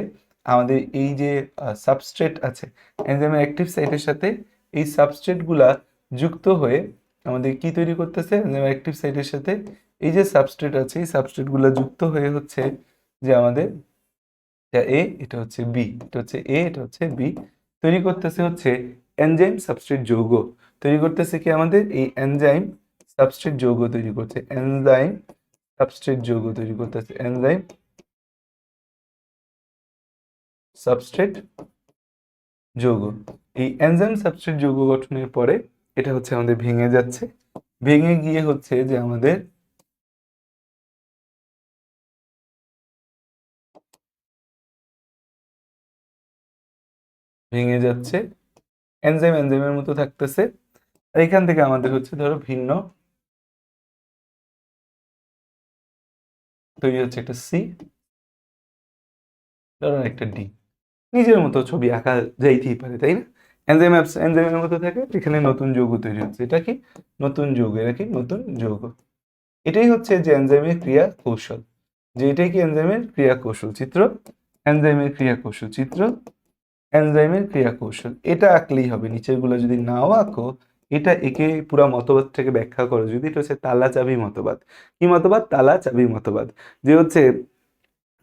আমাদের এই যে সাবস্ট্রেট আছে, এনজাইমের অ্যাক্টিভ সাইটের সাথে এই সাবস্ট্রেটগুলা যুক্ত হয়ে আমাদের কি তৈরি করতেছে? এনজাইমের অ্যাক্টিভ সাইটের সাথে এই যে সাবস্ট্রেট আছে, এই সাবস্ট্রেটগুলো যুক্ত হয়ে হচ্ছে যে আমাদের এটা হচ্ছে বি, এটা হচ্ছে বি, তৈরি করতেছে হচ্ছে এনজাইম সাবস্ট্রেট যৌগ। তৈরি করতেছে কি আমাদের? এই এনজাইম সাবস্ট্রেট যৌগ তৈরি করছে। এনজাইম সাবস্ট্রেট যৌগ তৈরি করতেছে। এনজাইম সাবস্ট্রেট যৌগ। এই এনজাইম সাবস্ট্রেট যৌগ গঠনের পরে এটা হচ্ছে আমাদের ভেঙে যাচ্ছে। ভেঙে গিয়ে হচ্ছে যে আমাদের ভেঙে যাচ্ছে, এনজাইমের মতো থাকতেছে। আর এখান থেকে আমাদের হচ্ছে ধরো ভিন্ন তৈরি হচ্ছে একটা সি, ধরো একটা ডি। নিজের মতো ছবি আঁকা যাইতেই পারে, তাই না? এনজাইমের মতো থাকে, এখানে নতুন যৌগ তৈরি হচ্ছে। এটা কি? নতুন যৌগ। এরা কি? নতুন যৌগ। এটাই হচ্ছে যে এনজাইমের ক্রিয়া কৌশল। যে এটাই কি এনজাইমের ক্রিয়া কৌশল চিত্র? এনজাইমের ক্রিয়া কৌশল চিত্র, এনজাইমের ক্রিয়া কৌশল। এটা আঁকলেই হবে। নিচের গুলো যদি নাও আঁকো, এটা একে পুরো মতবাদটাকে ব্যাখ্যা করো যদি, এটা হচ্ছে তালা চাবি মতবাদ। কি মতবাদ? তালা চাবি মতবাদ। যে হচ্ছে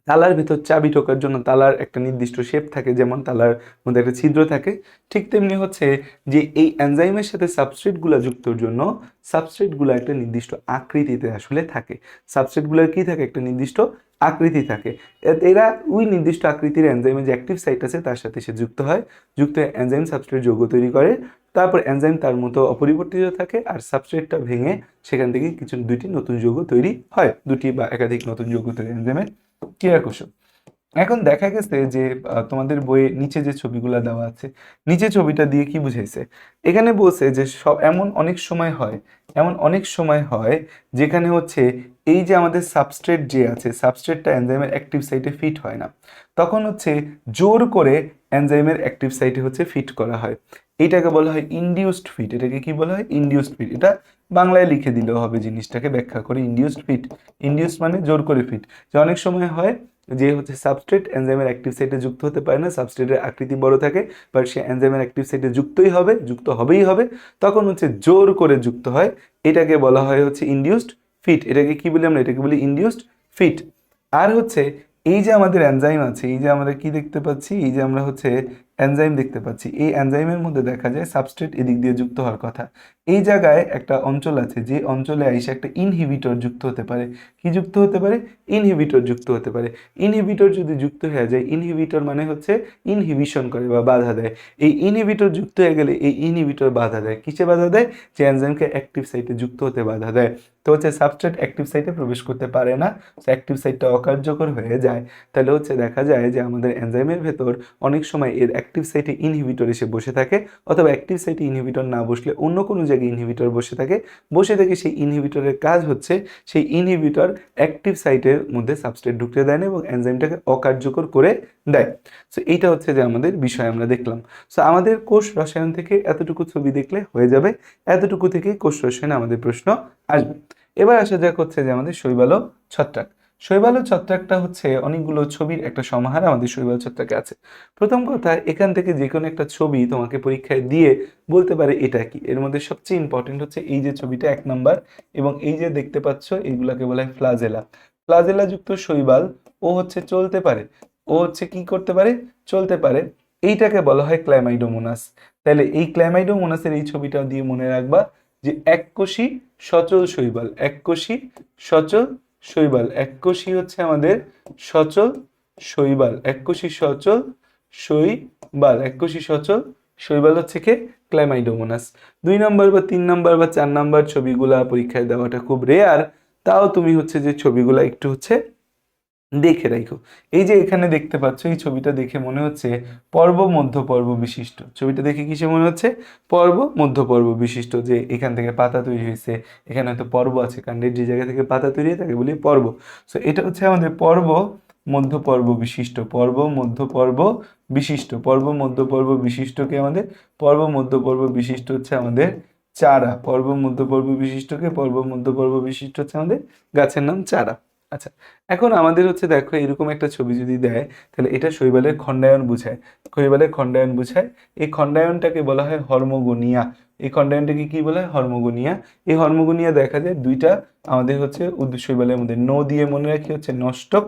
তালার ভিতর চাবি ঢোকার জন্য তালার একটা নির্দিষ্ট শেপ থাকে, যেমন তালার মধ্যে একটা ছিদ্র থাকে, ঠিক তেমনি হচ্ছে যে এই এনজাইমের সাথে সাবস্ট্রেটগুলো যুক্তর জন্য সাবস্ট্রেটগুলো একটা নির্দিষ্ট আকৃতিতে আসলে থাকে। সাবস্ট্রেটগুলোর কি থাকে? একটা নির্দিষ্ট আকৃতি থাকে। এরা ওই নির্দিষ্ট আকৃতির এনজাইমের যে অ্যাক্টিভ সাইট আছে তার সাথে সে যুক্ত হয়। যুক্ত হয়ে এনজাইম সাবস্ট্রেট যৌগ তৈরি করে। তারপর এনজাইম তার মতো অপরিবর্তিত থাকে, আর সাবস্ট্রেটটা ভেঙে সেখান থেকে দুইটি নতুন যৌগ তৈরি হয়। দুটি বা একাধিক নতুন যৌগ তৈরি এনজাইমের ক্রিয়া কৌশল। এখন দেখা গেছে যে তোমাদের বইয়ে নিচে যে ছবিগুলো দেওয়া আছে, নিচে ছবিটা দিয়ে কি বুঝাইছে? এখানে বলছে যে সব এমন অনেক সময় হয় এমন অনেক সময় হয় যেখানে হচ্ছে এই যে আমাদের সাবস্ট্রেট যে আছে, সাবস্ট্রেটটা এনজাইমের অ্যাক্টিভ সাইটে ফিট হয় না, তখন হচ্ছে জোর করে এনজাইমের অ্যাক্টিভ সাইটে হচ্ছে ফিট করা হয়। এইটাকে বলা হয় ইনডিউসড ফিট। এটাকে কি বলা হয়? Induced fit. এটা বাংলায় লিখে দিলেও হবে, জিনিসটাকে ব্যাখ্যা করে। ইনডিউসড ফিট, ইনডিউস মানে জোর করে ফিট। যে অনেক সময় হয় যে হচ্ছে সাবস্ট্রেট এনজাইমের অ্যাক্টিভ সাইটে যুক্ত হতে পারে না, সাবস্ট্রেটের আকৃতি বড় থাকে, বাট সে এনজাইমের অ্যাক্টিভ সাইটে যুক্তই হবে, যুক্ত হবেই হবে, তখন হচ্ছে জোর করে যুক্ত হয়। এটাকে বলা হয় হচ্ছে ইনডিউসড ফিট। এটাকে কি বলি আমরা? এটাকে বলি ইনডিউসড ফিট। আর হচ্ছে এই যে আমাদের এনজাইম আছে, এই যে আমরা কি দেখতে পাচ্ছি, এই যে আমরা হচ্ছে এনজাইম দেখতে পাচ্ছি, এই এনজাইমের মধ্যে দেখা যায় সাবস্ট্রেট এদিক দিয়ে যুক্ত হওয়ার কথা। এই জায়গায় একটা অঞ্চল আছে, যে অঞ্চলে এসে একটা ইনহিবিটর যুক্ত হতে পারে। কি যুক্ত হতে পারে? ইনহিবিটর যুক্ত হতে পারে। ইনহিবিটর যদি যুক্ত হয়ে যায়, ইনহিবিটর মানে হচ্ছে ইনহিবিশন করে বা বাধা দেয়। এই ইনহিবিটর যুক্ত হয়ে গেলে এই ইনহিবিটর বাধা দেয়। কিসে বাধা দেয়? যে এনজাইমকে অ্যাক্টিভ সাইটে যুক্ত হতে বাধা দেয়। তো হচ্ছে সাবস্ট্রেট অ্যাক্টিভ সাইটে প্রবেশ করতে পারে না, অ্যাক্টিভ সাইটটা অকার্যকর হয়ে যায়। তাহলে হচ্ছে দেখা যায় যে আমাদের এনজাইমের ভেতর অনেক সময় এর অ্যাক্টিভ সাইটে ইনহিবিটর এসে বসে থাকে, অথবা অ্যাক্টিভ সাইটে ইনহিবিটর না বসলে অন্য কোনো জায়গায় ইনহিবিটর বসে থাকে। বসে থেকে সেই ইনহিবিটরের কাজ হচ্ছে সেই ইনহিবিটর অ্যাক্টিভ সাইটের মধ্যে সাবস্ট্রেট ঢুকতে দেয় না এবং এনজাইমটাকে অকার্যকর করে দেয়। সো এইটা হচ্ছে যে আমাদের বিষয় আমরা দেখলাম। সো আমাদের কোষ রসায়ন থেকে এতটুকু ছবি দেখলে হয়ে যাবে। এতটুকু থেকেই কোষ রসায়নে আমাদের প্রশ্ন আসবে। এবার আসা যাক হচ্ছে যে আমাদের শৈবাল ও ছত্রাক। শৈবাল ও ছত্রাকটা হচ্ছে অনেকগুলো ছবির একটা সমাহার আমাদের শৈবাল ছত্রাকে আছে। প্রথম কথা, এখান থেকে যে কোনো একটা ছবি তোমাকে পরীক্ষায় দিয়ে বলতে পারে এটা কি। এর মধ্যে সবচেয়ে ইম্পর্টেন্ট হচ্ছে এই যে ছবিটা 1 নাম্বার, এবং এই যে দেখতে পাচ্ছ এইগুলাকে বলা হয় ফ্লাজেলা। ফ্লাজেলা যুক্ত শৈবাল ও হচ্ছে চলতে পারে, ও হচ্ছে কি করতে পারে? চলতে পারে। এইটাকে বলা হয় ক্ল্যামাইডোমোনাস। তাহলে এই ক্ল্যামাইডোমোনাসের এই ছবিটা দিয়ে মনে রাখবা যে এককোষী সচল শৈবাল, এককোষী সচল শৈবাল, এককোষী হচ্ছে আমাদের সচল শৈবাল, এককোষী সচল শৈবাল, এককোষী সচল শৈবাল হচ্ছে কি? ক্ল্যামাইডোমোনাস। 2 নম্বর বা 3 নম্বর বা 4 নম্বর ছবিগুলা পরীক্ষায় দেওয়াটা খুব রেয়ার। তাও তুমি হচ্ছে যে ছবিগুলা একটু হচ্ছে দেখে রাখো। এই যে এখানে দেখতে পাচ্ছ, এই ছবিটা দেখে মনে হচ্ছে পর্ব মধ্য পর্ব বিশিষ্ট। ছবিটা দেখে কিসে মনে হচ্ছে? পর্ব মধ্য পর্ব বিশিষ্ট। যে এখান থেকে পাতা তৈরি হয়েছে, এখানে হয়তো পর্ব আছে, কাণ্ডের যে জায়গা থেকে পাতা তৈরি হয় তাকে বলি পর্ব। সো এটা হচ্ছে আমাদের পর্ব মধ্য পর্ব বিশিষ্ট, পর্ব মধ্য পর্ব বিশিষ্ট, পর্ব মধ্য পর্ব বিশিষ্টকে আমাদের পর্ব মধ্য পর্ব বিশিষ্ট হচ্ছে আমাদের চারা। পর্ব মধ্য পর্ব বিশিষ্টকে পর্ব মধ্য পর্ব বিশিষ্ট হচ্ছে আমাদের গাছের নাম চারা। আচ্ছা, এখন আমাদের হচ্ছে দেখো এরকম একটা ছবি যদি দেয়, তাহলে এটা শৈবালের খণ্ডায়ন বোঝায়। শৈবালের খণ্ডায়ন বোঝায়। এই খণ্ডায়নটাকে বলা হয় হর্মোগোনিয়া। এই খণ্ডায়নটাকে কি বলা হয়? হর্মোগোনিয়া। এই হর্মোগোনিয়া দেখা যায় দুইটা আমাদের হচ্ছে শৈবালের মধ্যে। নো দিয়ে মনে রাখি হচ্ছে নষ্টক,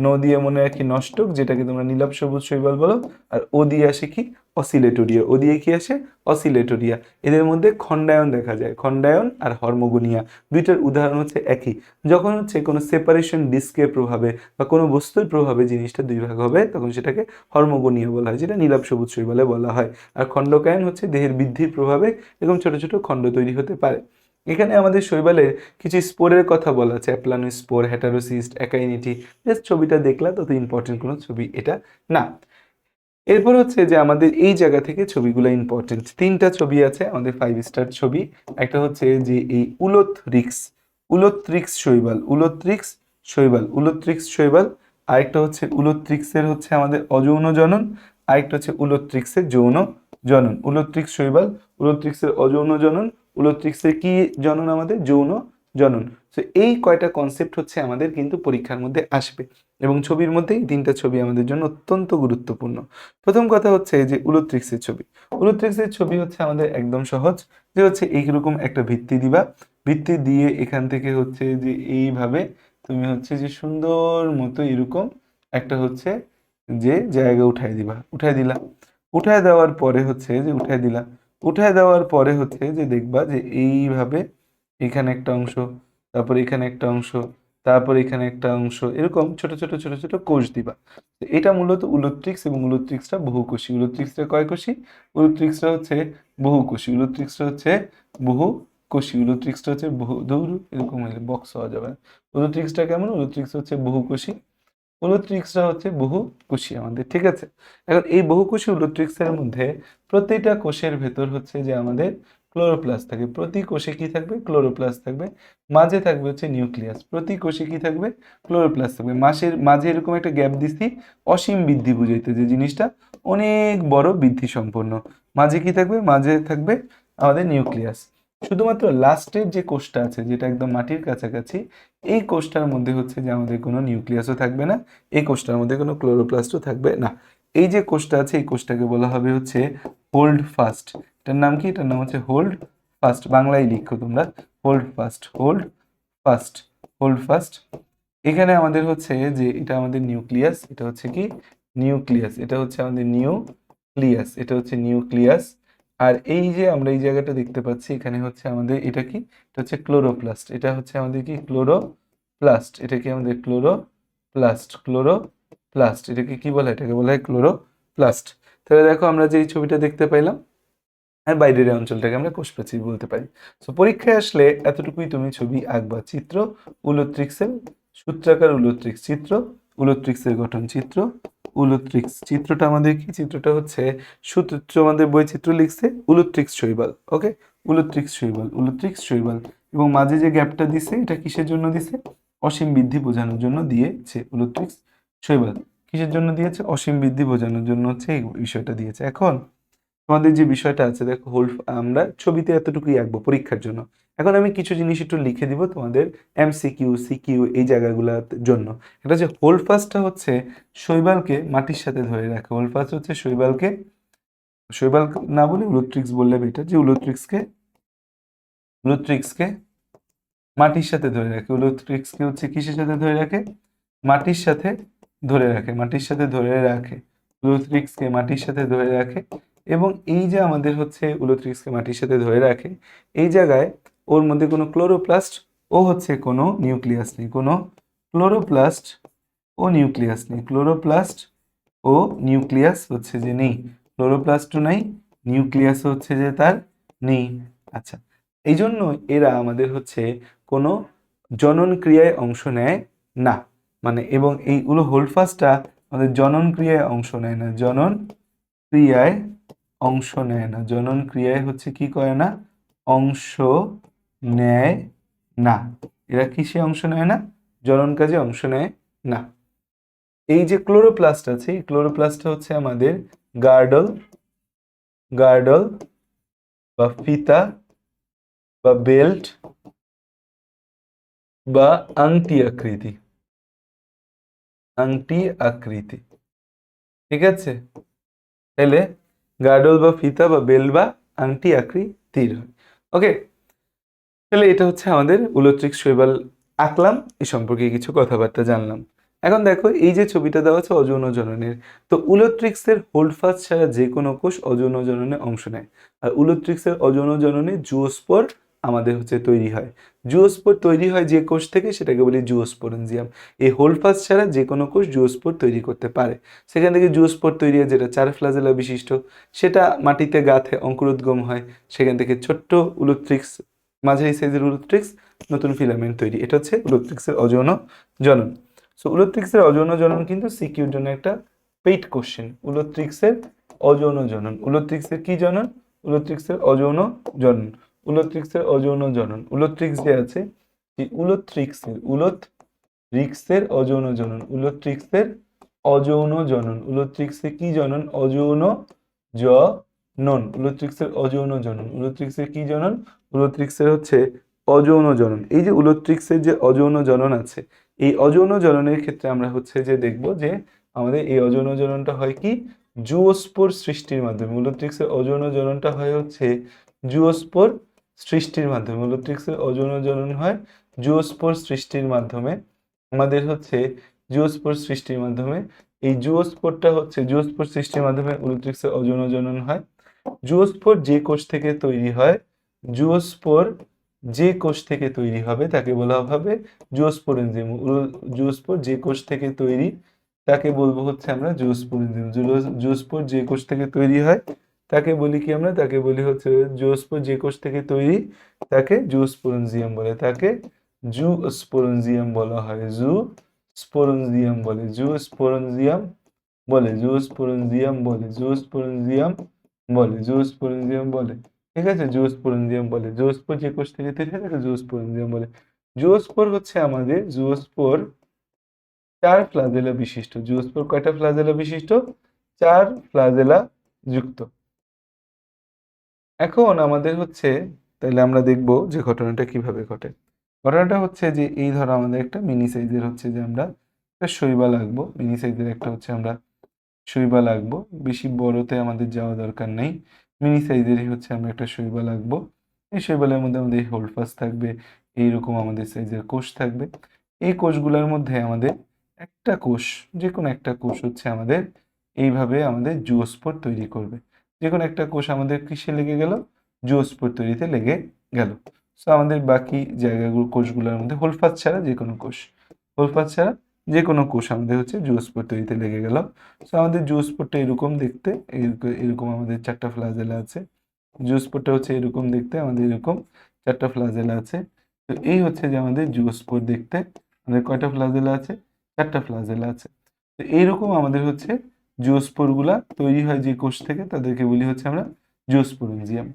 নো দিয়ে মনে রাখি নষ্টক, যেটাকে তোমরা নীলাভ সবুজ শৈবাল বলো। আর ও দিয়ে আসে কি? অসিলেটোরিয়া। ও দিয়ে কি আসে? অসিলেটোরিয়া। এদের মধ্যে খণ্ডায়ন দেখা যায়, খণ্ডায়ন আর হর্মোগোনিয়া। দুইটার উদাহরণ হচ্ছে একই। যখন হচ্ছে কোনো সেপারেশন ডিস্কের প্রভাবে বা কোনো বস্তুর প্রভাবে জিনিসটা দুই ভাগ হবে, তখন সেটাকে হর্মোগোনিয়া বলা হয়, যেটা নীলাভ সবুজ শৈবালে বলা হয়। আর খণ্ডকায়ন হচ্ছে দেহের বৃদ্ধির প্রভাবে এরকম ছোট ছোট খণ্ড তৈরি হতে পারে। এখানে আমাদের শৈবালের কিছু স্পোরের কথা বলা আছে, অ্যাপ্লানোস্পোর, হেটারোসিস্ট, একাইনিটি। জাস্ট ছবিটা দেখলা, তত ইম্পর্টেন্ট কোনো ছবি এটা না। এরপর হচ্ছে যে আমাদের এই জায়গা থেকে ছবিগুলো ইম্পর্টেন্ট। 3টা ছবি আছে আমাদের 5 স্টার ছবি। একটা হচ্ছে যে এই উলোথ্রিক্স, উলোথ্রিক্স শৈবাল, উলোথ্রিক্স শৈবাল, উলোথ্রিক্স শৈবাল। আরেকটা হচ্ছে উলোথ্রিক্সের হচ্ছে আমাদের অযৌন জনন, আরেকটা হচ্ছে উলোথ্রিক্সের যৌন জনন। উলোথ্রিক্স শৈবাল, উলোথ্রিক্সের অযৌন জনন, উলোথ্রিক্সের কি জনন? আমাদের যৌন জনন। তো এই কয়টা কনসেপ্ট হচ্ছে আমাদের কিন্তু পরীক্ষার মধ্যে আসবে, এবং ছবির মধ্যেই 3টা ছবি আমাদের জন্য অত্যন্ত গুরুত্বপূর্ণ। প্রথম কথা হচ্ছে যে উলোথ্রিক্সের ছবি। উলোথ্রিক্সের ছবি হচ্ছে আমাদের একদম সহজ, যে হচ্ছে এইরকম একটা ভিত্তি দিবা, ভিত্তি দিয়ে এখান থেকে হচ্ছে যে এইভাবে তুমি হচ্ছে যে সুন্দর মতো এরকম একটা হচ্ছে যে জায়গা উঠায় দিবা, উঠায় দিলা। উঠায় দেওয়ার পরে হচ্ছে যে উঠায় দিলা, উঠায় দেওয়ার পরে হচ্ছে যে দেখবা যে এইভাবে এখানে একটা অংশ, তারপর এখানে একটা অংশ, তারপর এখানে একটা অংশ, এরকম ছোট ছোট ছোট ছোট কোষ দিবা। তো এটা মূলত উলোথ্রিক্স, এবং উলোথ্রিক্সটা বহুকোষী। উলোথ্রিক্সটা কয় কোষী? উলোথ্রিক্সটা হচ্ছে বহুকোষী। উলোথ্রিক্সটা হচ্ছে বহুকোষী। উলোথ্রিক্সটা হচ্ছে বহু দূর, এরকম হলে বক্স হওয়া যাবে না। উলোথ্রিক্সটা কেমন? উলোথ্রিক্স হচ্ছে বহুকোষী। উলোথ্রিক্সটা হচ্ছে বহুকোষী আমাদের, ঠিক আছে। এখন এই বহুকোষী উলোথ্রিক্সের মধ্যে প্রত্যেকটা কোষের ভেতর হচ্ছে যে আমাদের ক্লোরোপ্লাস্ট থাকে। প্রতি কোষে কি থাকবে? ক্লোরোপ্লাস্ট থাকবে। মাঝে থাকবে হচ্ছে নিউক্লিয়াস। প্রতি কোষে কি থাকবে? ক্লোরোপ্লাস্ট থাকবে। মাঝে এরকম একটা গ্যাপ দিছি অসীম বৃদ্ধি বুঝাইতে, যে জিনিসটা অনেক বড় বৃদ্ধি সম্পন্ন। মাঝে কি থাকবে? মাঝে থাকবে আমাদের নিউক্লিয়াস। শুধুমাত্র লাস্টের যে কোষটা আছে, যেটা একদম মাটির কাছাকাছি, এই কোষটার মধ্যে হচ্ছে যে আমাদের কোনো নিউক্লিয়াসও থাকবে না, এই কোষটার মধ্যে কোনো ক্লোরোপ্লাস্টও থাকবে না। এই যে কোষটা আছে, এই কোষটাকে বলা হবে হচ্ছে হোল্ড ফাস্ট। এটার নাম কি? এটার নাম হচ্ছে হোল্ড ফাস্ট। বাংলায় লিখো তোমরা, hold fast, hold fast, hold fast. এখানে আমাদের হচ্ছে যে এটা আমাদের নিউক্লিয়াস, এটা হচ্ছে কি? নিউক্লিয়াস। এটা হচ্ছে আমাদের নিউক্লিয়াস, এটা হচ্ছে নিউক্লিয়াস। আর এই যে আমরা এই জায়গাটা দেখতে পাচ্ছি, এখানে হচ্ছে আমাদের এটা কি? এটা হচ্ছে ক্লোরোপ্লাস্ট। এটা হচ্ছে আমাদের কি? ক্লোরোপ্লাস্ট। এটা কি আমাদের ক্লোরোপ্লাস্ট, ক্লোরোপ্লাস্ট। এটাকে কি বলে? এটাকে বলা হয় ক্লোরোপ্লাস্ট। তাহলে দেখো আমরা যে এই ছবিটা দেখতে পাইলাম, আর বাইরের অঞ্চলটাকে আমরা কোষপ্রাচীর বলতে পারি। সো পরীক্ষায় আসলে এতটুকুই তুমি ছবি আঁকবা। চিত্র, উলোট্রিক্সের সূত্রাকার উলোট্রিক্স চিত্র, উলোট্রিক্সের গঠন চিত্র, উলোট্রিক্স চিত্রটা আমাদের কি? চিত্রটা হচ্ছে সূত্র, আমাদের বৈচিত্র লিখছে উলোট্রিক্স শৈবাল। ওকে, উলোট্রিক্স শৈবাল, উলোট্রিক্স শৈবাল। এবং মাঝে যে গ্যাপটা দিছে, এটা কিসের জন্য দিছে? অসীম বৃদ্ধি বোঝানোর জন্য দিয়েছে উলোট্রিক্স শৈবাল। কিসের জন্য দিয়েছে? অসীম বৃদ্ধি বোঝানোর জন্য হচ্ছে এই বিষয়টা দিয়েছে। এখন তোমাদের যে বিষয়টা আছে, দেখো হোল্ড, আমরা ছবিতে এতটুকুই আঁকবো পরীক্ষার জন্য। এখন আমি কিছু জিনিস একটু লিখে দিব তোমাদের এমসিকিউ, সিকিউ এই জায়গাগুলোর জন্য। এটা হচ্ছে হোল্ড ফাস্টটা হচ্ছে শৈবালকে মাটির সাথে ধরে রাখে। হোল্ড ফাস্ট হচ্ছে শৈবালকে, শৈবাল না বলে উলোট্রিক্স বললে বেটার, যে উলোট্রিক্সকে মাটির সাথে ধরে রাখে। উলোট্রিক্সকে হচ্ছে কিসের সাথে ধরে রাখে? মাটির সাথে ধরে রাখে, মাটির সাথে ধরে রাখে। উলোথ্রিক্সকে মাটির সাথে ধরে রাখে। এবং এই যে আমাদের হচ্ছে উলোথ্রিক্সকে মাটির সাথে ধরে রাখে, এই জায়গায় ওর মধ্যে কোনো ক্লোরোপ্লাস্ট ও হচ্ছে কোনো নিউক্লিয়াস নেই, কোনো ক্লোরোপ্লাস্ট ও নিউক্লিয়াস নেই, ক্লোরোপ্লাস্ট ও নিউক্লিয়াস হচ্ছে যে নেই, ক্লোরোপ্লাস্টও নাই, নিউক্লিয়াস হচ্ছে যে তার নেই। আচ্ছা, এই জন্য এরা আমাদের হচ্ছে কোনো জনন ক্রিয়ায় অংশ নেয় না। মানে এবং এইগুলো হোল্ডফাস্টটা আমাদের জনন ক্রিয়ায় অংশ নেয় না, জনন ক্রিয়ায় অংশ নেয় না, জনন ক্রিয়ায় হচ্ছে কি করে না? অংশ নেয় না। এরা কিসে অংশ নেয় না? জনন কাজে অংশ নেয় না। এই যে ক্লোরোপ্লাস্ট আছে, এই ক্লোরোপ্লাস্টটা হচ্ছে আমাদের গার্ডল, গার্ডল বা ফিতা বা বেল্ট বা আংটি আকৃতি, আংটি আকৃতি। ঠিক আছে, তাহলে গার্ডল বা ফিতা বা বেল্ট বা আংটি আকৃতির হয়। ওকে, তাহলে এটা হচ্ছে আমাদের উলোট্রিক্স শৈবাল আঁকলাম, এই সম্পর্কে কিছু কথাবার্তা জানলাম। এখন দেখো এই যে ছবিটা দেওয়া আছে অযৌন জননের, তো উলোট্রিক্সের হোল্ডফাস্ট ছাড়া যে কোনো কোষ অযৌন জননে অংশ নেয়। আর উলোট্রিক্সের অযৌন জননে জুওস্পোর আমাদের হচ্ছে তৈরি হয়। জুওস্পোর তৈরি হয় যে কোষ থেকে, সেটাকে বলি জুওস্পোরেনজিয়াম। এই হোল্ডফাস্ট ছাড়া যে কোনো কোষ জুওস্পোর তৈরি করতে পারে। সেখান থেকে জুওস্পোর তৈরি হয়, যেটা 4 ফ্লাজেলা বিশিষ্ট, সেটা মাটিতে গাঁথে অঙ্কুরোদ্গম হয়। সেখান থেকে ছোট্ট উলোট্রিক্স, মাঝারি সাইজের উলোট্রিক্স, নতুন ফিলামেন্ট তৈরি। এটা হচ্ছে উলোট্রিক্সের অযৌন জনন। সো উলোট্রিক্সের অযৌন জনন কিন্তু সিকিউর জন্য একটা পেইড কোশ্চেন। উলোট্রিক্সের অযৌন জনন, উলোট্রিক্সের কি জনন? উলোট্রিক্সের অযৌন জনন, উলোট্রিক্সের অযৌন জনন। উলোট্রিক্স যে আছে, এই উলোট্রিক্সের অযৌন জনন, উলোট্রিক্সের অযৌন জনন, উলোট্রিক্সের কি জনন? অযৌন জনন, উলোট্রিক্সের অযৌন জনন। উলোট্রিক্সের কি জনন? উলোট্রিক্সের হচ্ছে অযৌন জনন। এই যে উলোট্রিক্সের যে অযৌন জনন আছে, এই অযৌন জননের ক্ষেত্রে আমরা হচ্ছে যে দেখব যে আমাদের এই অযৌন জননটা হয় কি? জুওস্পোর সৃষ্টির মাধ্যমে। উলোট্রিক্সের অযৌন জননটা হয় হচ্ছে জুওস্পোর সৃষ্টির মাধ্যমে। উলোট্রিক্সের অযৌন জনন হয় জুওস্পোর সৃষ্টির মাধ্যমে। আমাদের হচ্ছে জুওস্পোর সৃষ্টির মাধ্যমে। এই জুওস্পোরটা হচ্ছে জুওস্পোর সৃষ্টির মাধ্যমে উলোট্রিক্সের অযৌন জনন হয়। জুওস্পোর যে কোষ থেকে তৈরি হয়, জুওস্পোর যে কোষ থেকে তৈরি হবে তাকে বলা হবে জুওস্পোরেনজিয়াম। জুওস্পোর যে কোষ থেকে তৈরি তাকে বলবো হচ্ছে আমরা জুওস্পোরেনজিয়াম। জুওস্পোর যে কোষ থেকে তৈরি হয় তাকে বলি কি আমরা? তাকে বলি হচ্ছে জুওস্পোর যে কোষ থেকে তৈরি তাকে জুওস্পোরেনজিয়াম বলে, তাকে জুওস্পোরেনজিয়াম বলা হয়, জুওস্পোরেনজিয়াম বলে, জুওস্পোরেনজিয়াম বলে, জুওস্পোরেনজিয়াম বলে, জুওস্পোরেনজিয়াম বলে, জুওস্পোরেনজিয়াম বলে। ঠিক আছে, জুওস্পোরেঞ্জিয়াম বলে। জুওস্পোর যে কোষ থেকে তৈরি হয় তাকে জুওস্পোরেঞ্জিয়াম বলে। জুওস্পোর হচ্ছে আমাদের জুওস্পোর 4 ফ্লাজেলা বিশিষ্ট। জুওস্পোর কয়টা ফ্লাজেলা বিশিষ্ট? 4 ফ্লাজেলা যুক্ত। এখন আমাদের হচ্ছে, তাহলে আমরা দেখব যে ঘটনাটা কিভাবে ঘটে। ঘটনাটা হচ্ছে যে এই ধরো আমাদের একটা মিনি সাইজের হচ্ছে যে আমরা একটা শৈবাল আঁকবো। মিনি সাইজের একটা হচ্ছে আমরা শৈবাল আঁকবো। বেশি বড়তে আমাদের যাওয়া দরকার নেই, মিনি সাইজেরই হচ্ছে আমরা একটা শৈবাল আঁকবো। এই শৈবালের মধ্যে আমাদের হোল্ডফাস থাকবে, এইরকম আমাদের সাইজের কোষ থাকবে। এই কোষগুলোর মধ্যে আমাদের একটা কোষ, যে কোনো একটা কোষ হচ্ছে আমাদের এইভাবে আমাদের জুওস্পোর তৈরি করবে। যে কোনো একটা কোষ আমাদের কিসে লেগে গেল? জুওস্পোর তৈরিতে লেগে গেল। সো আমাদের বাকি জায়গাগুলো কোষগুলোর মধ্যে হোল্ডফাস ছাড়া যে কোনো কোষ, হোল্ডফাস ছাড়া যে কোনো কোষ আমাদের হচ্ছে জুওস্পোর তৈরিতে লেগে গেল। সো আমাদের জুওস্পোরটা এরকম দেখতে, এরকম আমাদের 4টা ফ্লাজেলা আছে। জুওস্পোরটা হচ্ছে এরকম দেখতে, আমাদের এরকম 4টা ফ্লাজেলা আছে। তো এই হচ্ছে যে আমাদের জুওস্পোর দেখতে। আমাদের কয়টা ফ্লাজেলা আছে? 4টা ফ্লাজেলা আছে। তো এইরকম আমাদের হচ্ছে জুওস্পোরগুলা তৈরি হয় যে কোষ থেকে, তাদেরকে বলি হচ্ছে আমরা জুওস্পোরেঞ্জিয়াম।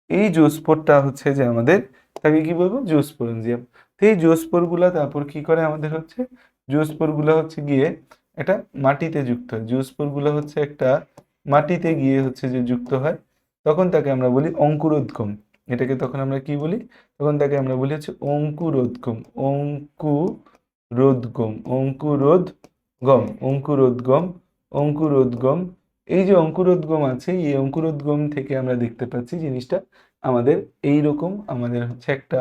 এই জুওস্পোরটা হচ্ছে যে আমাদের, তাকে কি বলবো? জুওস্পোরেঞ্জিয়াম। তো এই জুওস্পোরগুলা তারপর কি করে আমাদের হচ্ছে, জুওস্পোরগুলা হচ্ছে গিয়ে এটা মাটিতে যুক্ত হয়। জুওস্পোরগুলো হচ্ছে একটা মাটিতে গিয়ে হচ্ছে যে যুক্ত হয়, তখন তাকে আমরা বলি অঙ্কুরোদ্গম। এটাকে তখন আমরা কি বলি? তখন তাকে আমরা বলি হচ্ছে অঙ্কুরোদ্গম। অঙ্কুরোদ্গম, অঙ্কুরোদ্গম, অঙ্কুরোদ্গম, অঙ্কুরোদ্গম। এই যে অঙ্কুরোদ্গম আছে, এই অঙ্কুরোদ্গম থেকে আমরা দেখতে পাচ্ছি জিনিসটা আমাদের এইরকম, আমাদের হচ্ছে একটা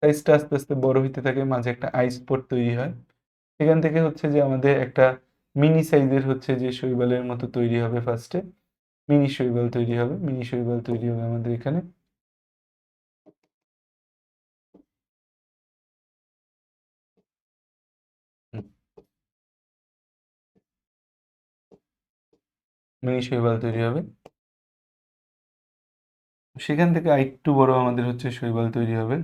সাইজটা আস্তে আস্তে বড় হইতে থাকে, মাঝে একটা আইসপোর তৈরি হয়। সেখান থেকে হচ্ছে যে আমাদের একটা মিনি সাইজের হচ্ছে যে শৈবালের মতো তৈরি হবে ফার্স্টে। মিনি শৈবাল তৈরি হবে, মিনি শৈবাল তৈরি হবে আমাদের এখানে। মিনি শৈবাল তৈরি হবে, সেখান থেকে আরেকটু বড় আমাদের হচ্ছে শৈবাল তৈরি হবে।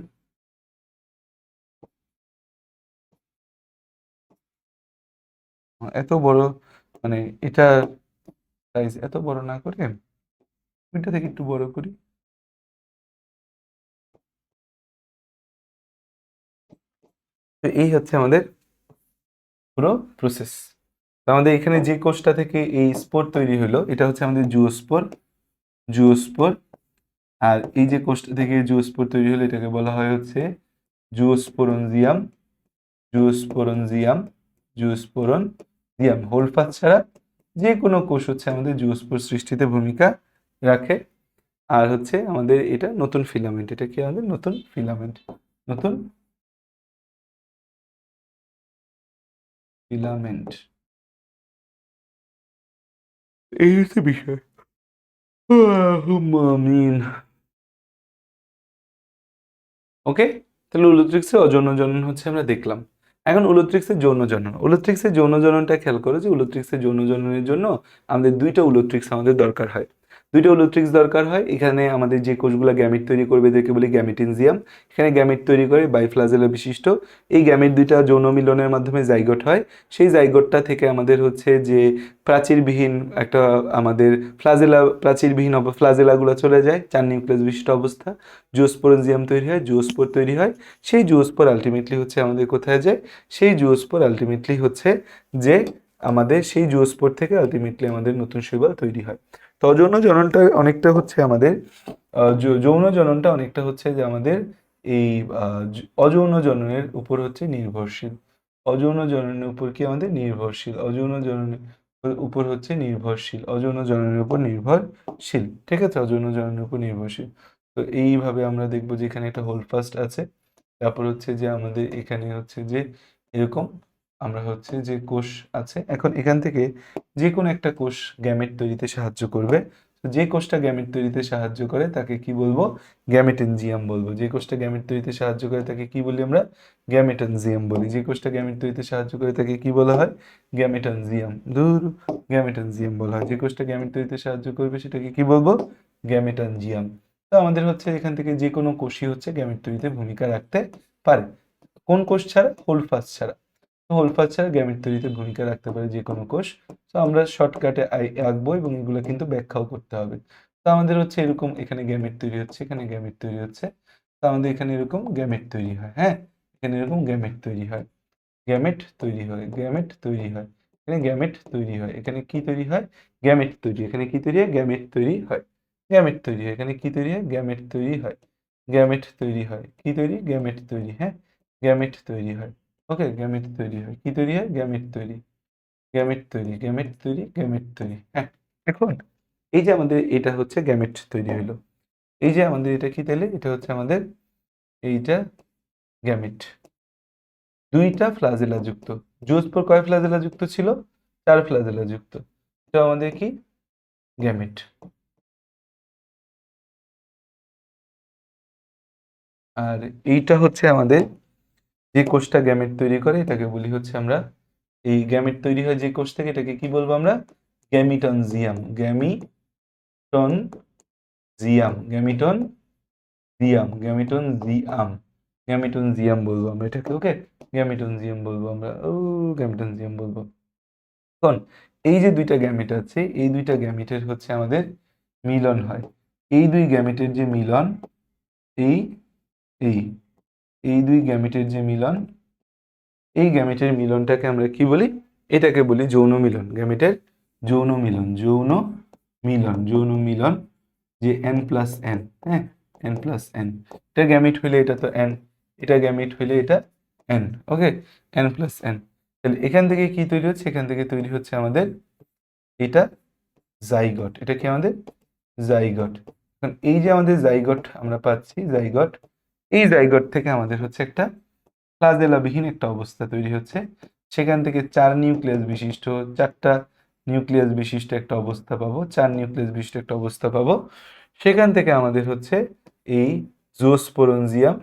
এত বড়, মানে এটা সাইজ এত বড় না করে ওইটা থেকে একটু বড় করি। তো এই হচ্ছে আমাদের পুরো প্রসেস। আমাদের এখানে যে কোষটা থেকে এই স্পোর তৈরি হলো এটা হচ্ছে আমাদের জুওস্পোর। জুওস্পোর। আর এই যে কোষটা থেকে জুওস্পোর তৈরি হলো এটাকে বলা হয় হচ্ছে জুওস্পোরেঞ্জিয়াম। জুওস্পোরেঞ্জিয়াম, জুওস্পোরেঞ্জিয়াম। হোল্ডফাস ছাড়া যে কোনো কোষ হচ্ছে আমাদের জুওস্পোর সৃষ্টিতে ভূমিকা রাখে। আর হচ্ছে আমাদের এটা নতুন ফিলামেন্ট, এটা কি আমাদের নতুন ফিলামেন্ট, নতুন ফিলামেন্ট। এই হচ্ছে বিষয়। আমিন। ওকে, তাহলে উলোথ্রিক্সের অযৌন জনন হচ্ছে আমরা দেখলাম। এখন উলোথ্রিক্সের যৌন জনন, উলোথ্রিক্সের যৌন জননটা খেয়াল করো যে উলোথ্রিক্সের যৌন জননের জন্য আমাদের দুইটা উলোথ্রিক্স আমাদের দরকার হয়। দুইটা উলোথ্রিক্স দরকার হয়। এখানে আমাদের যে কোষগুলো গ্যামিট তৈরি করবে এদেরকে বলি গ্যামিটেনজিয়াম। এখানে গ্যামিট তৈরি করে বাইফ্লাজেলা বিশিষ্ট। এই গ্যামিট দুইটা যৌন মিলনের মাধ্যমে জাইগোট হয়। সেই জাইগোটটা থেকে আমাদের হচ্ছে যে প্রাচীরবিহীন একটা আমাদের ফ্লাজেলা, প্রাচীরবিহীন ফ্লাজেলাগুলো চলে যায়, 4 নিউক্লিয়াস বিশিষ্ট অবস্থা। জুওস্পোরেঞ্জিয়াম তৈরি হয়, জুওস্পোর তৈরি হয়। সেই জুওস্পোর আলটিমেটলি হচ্ছে আমাদের কোথায় যায়? সেই জুওস্পোর আলটিমেটলি হচ্ছে যে আমাদের সেই জুওস্পোর থেকে আলটিমেটলি আমাদের নতুন শৈবাল তৈরি হয়। তো অযৌন জননটা অনেকটা হচ্ছে আমাদের যৌন জননটা অনেকটা হচ্ছে যে আমাদের এই অযৌন জননের উপর হচ্ছে নির্ভরশীল। অযৌন জননের উপর কি আমাদের নির্ভরশীল, অযৌন জননের উপর হচ্ছে নির্ভরশীল, অযৌন জননের উপর নির্ভরশীল। ঠিক আছে, অযৌন জননের উপর নির্ভরশীল। তো এইভাবে আমরা দেখবো যে এখানে একটা হোল্ডফাস্ট আছে। তারপর হচ্ছে যে আমাদের এখানে হচ্ছে যে এরকম আমরা হচ্ছে যে কোষ আছে। এখন এখান থেকে যে কোনো একটা কোষ গ্যামেট তৈরিতে সাহায্য করবে। তো যে কোষটা গ্যামেট তৈরিতে সাহায্য করে তাকে কি বলবো? গ্যামেটেনজিয়াম বলবো। যে কোষটা গ্যামেট তৈরিতে সাহায্য করে তাকে কি বলি আমরা? গ্যামেটেনজিয়াম বলি। যে কোষটা গ্যামেট তৈরিতে সাহায্য করে তাকে কি বলা হয়? গ্যামেটেনজিয়াম। দূর, গ্যামেটেনজিয়াম বলা হয়। যে কোষটা গ্যামেট তৈরিতে সাহায্য করবে সেটাকে কি বলবো? গ্যামেটেনজিয়াম। তো আমাদের হচ্ছে এখান থেকে যে কোনো কোষই হচ্ছে গ্যামেট তৈরিতে ভূমিকা রাখতে পারে। কোন কোষ ছাড়া? হোল্ডফাস ছাড়া। হোল্ডফাস ছাড়া গ্যামেট তৈরিতে ভূমিকা রাখতে পারে যে কোনো কোষ। তো আমরা শর্টকাটে আঁকবো এবং এগুলো কিন্তু ব্যাখ্যাও করতে হবে। তো আমাদের হচ্ছে এরকম এখানে গ্যামেট তৈরি হচ্ছে, এখানে গ্যামেট তৈরি হচ্ছে। তো আমাদের এখানে এরকম গ্যামেট তৈরি হয়, হ্যাঁ, এখানে এরকম গ্যামেট তৈরি হয়, গ্যামেট তৈরি হয়, গ্যামেট তৈরি হয়, এখানে গ্যামেট তৈরি হয়, এখানে কি তৈরি হয়, গ্যামেট তৈরি, এখানে কি তৈরি হয়, গ্যামেট তৈরি হয়, গ্যামেট তৈরি হয়, এখানে কি তৈরি হয়, গ্যামেট তৈরি হয়, গ্যামেট তৈরি হয়, কি তৈরি, গ্যামেট তৈরি, হ্যাঁ, গ্যামেট তৈরি হয়। ওকে, গ্যামেট তৈরি হয়, কি তৈরি হয়, গ্যামেট তৈরি, গ্যামেট তৈরি, গ্যামেট তৈরি, গ্যামেট তৈরি, হ্যাঁ। এখন এই যে আমাদের এটা হচ্ছে গ্যামেট তৈরি হলো, এই যে আমাদের এটা কি তাহলে, এটা হচ্ছে আমাদের এইটা গ্যামেট, দুইটা ফ্লাজেলা যুক্ত। জুওস্পোর কয় ফ্লাজেলা যুক্ত ছিল, 4 ফ্লাজেলা যুক্ত। এটা আমাদের কি, গ্যামেট। আর এইটা হচ্ছে আমাদের যে কোষটা গ্যামেট তৈরি করে এটাকে বলি হচ্ছে আমরা, এই গ্যামেট তৈরি হয় যে কোষ থেকে এটাকে কি বলবো আমরা, গ্যামিটনজিয়াম, গ্যামিটনজিয়াম, গ্যামিটনজিয়াম, গ্যামিটনজিয়াম, গ্যামিটনজিয়াম বলবো আমরা এটাকে। ওকে, গ্যামিটনজিয়াম বলবো আমরা, ও গ্যামিটনজিয়াম বলবো। এখন এই যে দুইটা গ্যামেট আছে, এই দুইটা গ্যামেটের হচ্ছে আমাদের মিলন হয়, এই দুই গ্যামেটের যে মিলন, এই এই এই দুই গ্যামেটের যে মিলন, এই গ্যামেটের মিলনটাকে আমরা কি বলি, এটাকে বলি যৌন মিলন, গ্যামেটের যৌন মিলন, যৌন মিলন, যৌন মিলন, যে n প্লাস n, হ্যাঁ, n প্লাস n, এটা গ্যামেট হইলে এটা তো n, এটা গ্যামেট হইলে এটা n, ওকে, n প্লাস n। তাহলে এখান থেকে কি তৈরি হচ্ছে, এখান থেকে তৈরি হচ্ছে আমাদের এটা জাইগট, এটা কি আমাদের জাইগট। এখন এই যে আমাদের জাইগট আমরা পাচ্ছি, জাইগট, এই জাইগট থেকে আমাদের হচ্ছে একটা ফ্লাজেলাবিহীন একটা অবস্থা তৈরি হচ্ছে, সেখান থেকে 4 নিউক্লিয়াস বিশিষ্ট, 4টা নিউক্লিয়াস বিশিষ্ট একটা অবস্থা পাবো, 4 নিউক্লিয়াস বিশিষ্ট একটা অবস্থা পাবো। সেখান থেকে আমাদের হচ্ছে এই জুওস্পোরেনজিয়াম,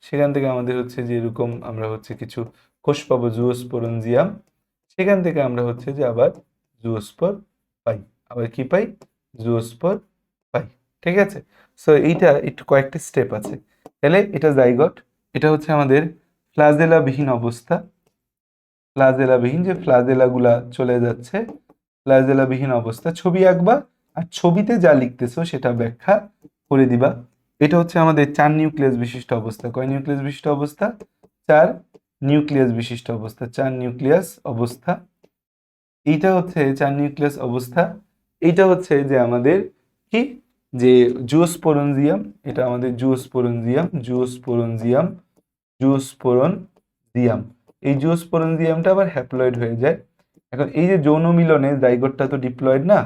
সেখান থেকে আমাদের হচ্ছে যে এরকম আমরা হচ্ছে কিছু কোষ পাবো জুওস্পোরেনজিয়াম, সেখান থেকে আমরা হচ্ছে যে আবার জুওস্পোর পাই, আবার কি পাই, জুওস্পোর পাই। ঠিক আছে, সো এইটা একটু কয়েকটা স্টেপ আছে। তাহলে এটা জাইগট, এটা হচ্ছে আমাদের ফ্লাজেলাবিহীন অবস্থা, ফ্লাজেলাবিহীন, যে ফ্লাজেলাগুলা চলে যাচ্ছে, ফ্লাজেলাবিহীন অবস্থা, ছবি আঁকবা আর ছবিতে যা লিখতেছো সেটা ব্যাখ্যা করে দিবা। এটা হচ্ছে আমাদের 4 নিউক্লিয়াস বিশিষ্ট অবস্থা, কয় নিউক্লিয়াস বিশিষ্ট অবস্থা, 4 নিউক্লিয়াস বিশিষ্ট অবস্থা, 4 নিউক্লিয়াস অবস্থা। এইটা হচ্ছে 4 নিউক্লিয়াস অবস্থা, এইটা হচ্ছে যে আমাদের কি, যে জুওস্পোরেনজিয়াম, এটা আমাদের জুওস্পোরেনজিয়াম, জুওস্পোরেনজিয়াম, জুওস্পোরেনজিয়াম। এই জুওস্পোরেনজিয়ামটা আবার হ্যাপ্লয়েড হয়ে যায়। এখন এই যে যৌন মিলনে জাইগোটটা তো ডিপ্লয়েড না,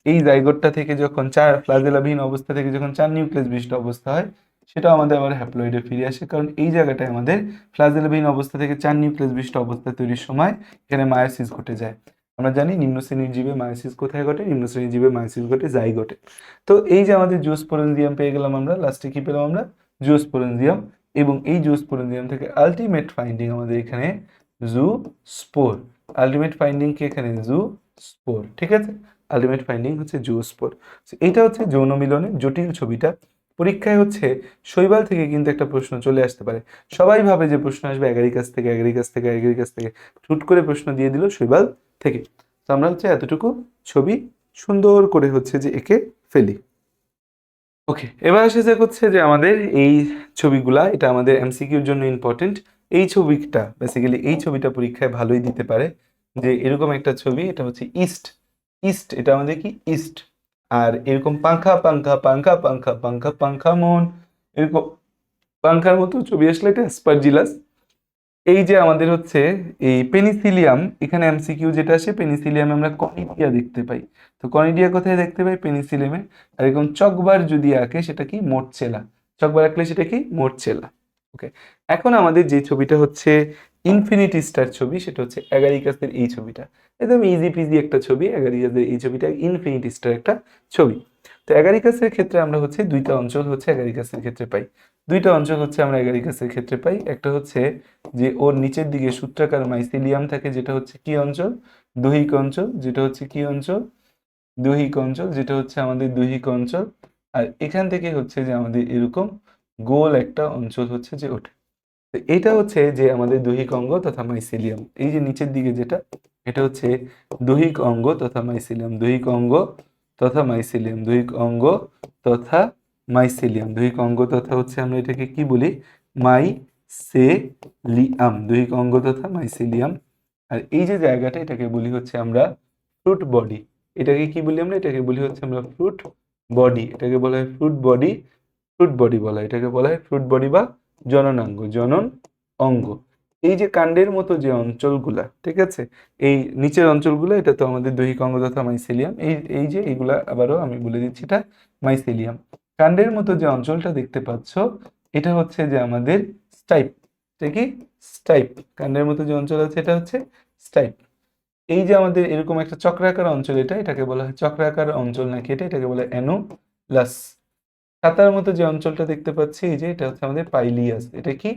এই জাইগোটটা থেকে যখন 4 ফ্লাজেলাবিহীন অবস্থা থেকে যখন 4 নিউক্লিয়াস বিশিষ্ট অবস্থা হয়, সেটা আমাদের আবার হ্যাপ্লয়েডে ফিরে আসে, কারণ এই জায়গাটায় আমাদের ফ্লাজেলাবিহীন অবস্থা থেকে 4 নিউক্লিয়াস বিশিষ্ট অবস্থা তৈরির সময় এখানে মায়োসিস ঘটে যায়। আমরা জানি নিম্ন শ্রেণীর জীবে মায়োসিস কোথায় ঘটে, নিম্ন শ্রেণীর জীবে মায়োসিস ঘটে জাইগোটে। তো এই যে আমাদের জুওস্পোরেনজিয়াম পেয়ে গেলাম আমরা, লাস্টে কি পেলাম আমরা, জুওস্পোরেনজিয়াম, এবং এই জুওস্পোরেনজিয়াম থেকে আলটিমেট ফাইন্ডিং আমাদের এখানে জুস্পোর, আলটিমেট ফাইন্ডিং কি এখানে জুস্পোর। ঠিক আছে, আলটিমেট ফাইন্ডিং হচ্ছে জুস্পোর। এইটা হচ্ছে যৌন মিলনের জটিল ছবিটা। পরীক্ষায় হচ্ছে শৈবাল থেকে কিন্তু একটা প্রশ্ন চলে আসতে পারে, সবাই ভাবে যে প্রশ্ন আসবে অ্যাগারিকাস থেকে, অ্যাগারিকাস থেকে, অ্যাগারিকাস থেকে, হুট করে প্রশ্ন দিয়ে দিল শৈবাল থেকে। তো আমরা হচ্ছে এতটুকু ছবি সুন্দর করে হচ্ছে যে এঁকে ফেলি। ওকে, এবার আসা যাক হচ্ছে যে আমাদের এই ছবিগুলা, এটা আমাদের এমসিকিউর জন্য ইম্পর্টেন্ট। এই ছবিটা বেসিক্যালি, এই ছবিটা পরীক্ষায় ভালোই দিতে পারে, যে এরকম একটা ছবি, এটা হচ্ছে ইস্ট, ইস্ট, এটা আমাদের কি ইস্ট, আর এরকম পাংখা পাংখা পাংখা পাংখা পাংখা পাংখা মন, এরকম পাংখার মতো ছবি আসলে এটা অ্যাসপারজিলাস। এই যে আমাদের হচ্ছে এই পেনিসিলিয়াম, এখানে এমসিকিউ যেটা আসে, পেনিসিলিয়ামে আমরা কনিডিয়া দেখতে পাই। তো কনিডিয়া কোথায় দেখতে পাই, পেনিসিলিয়ামে। আর এরকম চকবার যদি আঁকে সেটা কি, মোরচেলা, চকবার আঁকলে সেটা কি, মোরচেলা। ওকে, এখন আমাদের যে ছবিটা হচ্ছে ইনফিনিটি স্টার ছবি, সেটা হচ্ছে অ্যাগারিকাসের এই ছবিটা, একদম ইজি পিজি একটা ছবি, অ্যাগারিকাসের এই ছবিটা ইনফিনিটি স্টার একটা ছবি। তো অ্যাগারিকাসের ক্ষেত্রে আমরা হচ্ছে দুইটা অঞ্চল হচ্ছে অ্যাগারিকাসের ক্ষেত্রে পাই, দুইটা অঞ্চল হচ্ছে আমরা অ্যাগারিকাসের ক্ষেত্রে পাই। একটা হচ্ছে যে ওর নিচের দিকে সূত্রাকার মাইসিলিয়াম থাকে, যেটা হচ্ছে কি অঞ্চল, দৈহিক অঞ্চল, যেটা হচ্ছে কি অঞ্চল, দৈহিক অঞ্চল, যেটা হচ্ছে আমাদের দৈহিক অঞ্চল। আর এখান থেকে হচ্ছে যে আমাদের এরকম গোল একটা অঞ্চল হচ্ছে যে ওঠে। তো এটা হচ্ছে যে আমাদের দৈহিক অঙ্গ তথা মাইসিলিয়াম, এই যে নিচের দিকে যেটা, এটা হচ্ছে দৈহিক অঙ্গ তথা মাইসিলিয়াম, দৈহিক অঙ্গ তথা মাইসিলিয়াম, দৈহিক অঙ্গ তথা মাইসিলিয়াম, দৈহিক অঙ্গ তথা হচ্ছে আমরা এটাকে কি বলি, মাইসেলিয়াম, দৈহিক অঙ্গ তথা মাইসিলিয়াম। আর এই যে জায়গাটা এটাকে বলি হচ্ছে আমরা ফ্রুট বডি, এটাকে কি বলি আমরা, এটাকে বলি হচ্ছে আমরা ফ্রুট বডি, এটাকে বলা হয় ফ্রুট বডি, ফ্রুট বডি বলা হয়, এটাকে বলা হয় ফ্রুট বডি বা জননাঙ্গ, জনন অঙ্গ। এই যে কাণ্ডের মতো যে অঞ্চলগুলা, ঠিক আছে, এই নিচের অঞ্চলগুলো এটা তো আমাদের দৈহিক অঙ্গ তথা মাইসেলিয়াম, এই এই যে এইগুলা আবারও আমি বলে দিচ্ছি এটা মাইসেলিয়াম। কাণ্ডের মতো যে অঞ্চলটা দেখতে পাচ্ছ এটা হচ্ছে যে আমাদের স্টাইপ, এটা কি স্টাইপ, কাণ্ডের মতো যে অঞ্চল আছে এটা হচ্ছে স্টাইপ। এই যে আমাদের এরকম একটা চক্রাকার অঞ্চল, এটাকে বলা হয় চক্রাকার অঞ্চল নাকি এটাকে বলা হয় অ্যানুলাস। খাতার মতো যে অঞ্চলটা দেখতে পাচ্ছি এই যে এটা হচ্ছে আমাদের পাইলিয়াস, এটা কি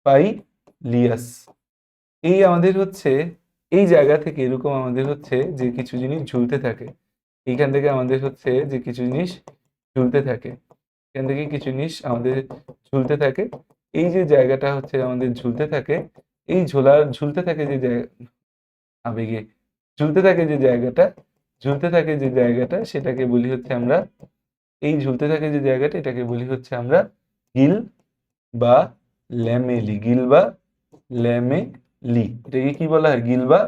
পাইলিয়াস। এই আমাদের হচ্ছে এই জায়গা থেকে এরকম আমাদের হচ্ছে যে কিছু জিনিস ঝুলতে থাকে, এইখান থেকে আমাদের হচ্ছে যে কিছু জিনিস ঝুলতে থাকে, এখান থেকে কিছু জিনিস আমাদের ঝুলতে থাকে। এই যে জায়গাটা হচ্ছে আমাদের ঝুলতে থাকে, এই ঝুলতে থাকে যে আবেগে ঝুলতে থাকে যে জায়গাটা, ঝুলতে থাকে যে জায়গাটা সেটাকে বলি হচ্ছে আমরা, এই ঝুলতে থাকে যে জায়গাটা এটাকে বলি হচ্ছে আমরা গিল বা ল্যামেলি, গিল বা ল্যামেলি, এটাকে কি বলা হয় গিল বা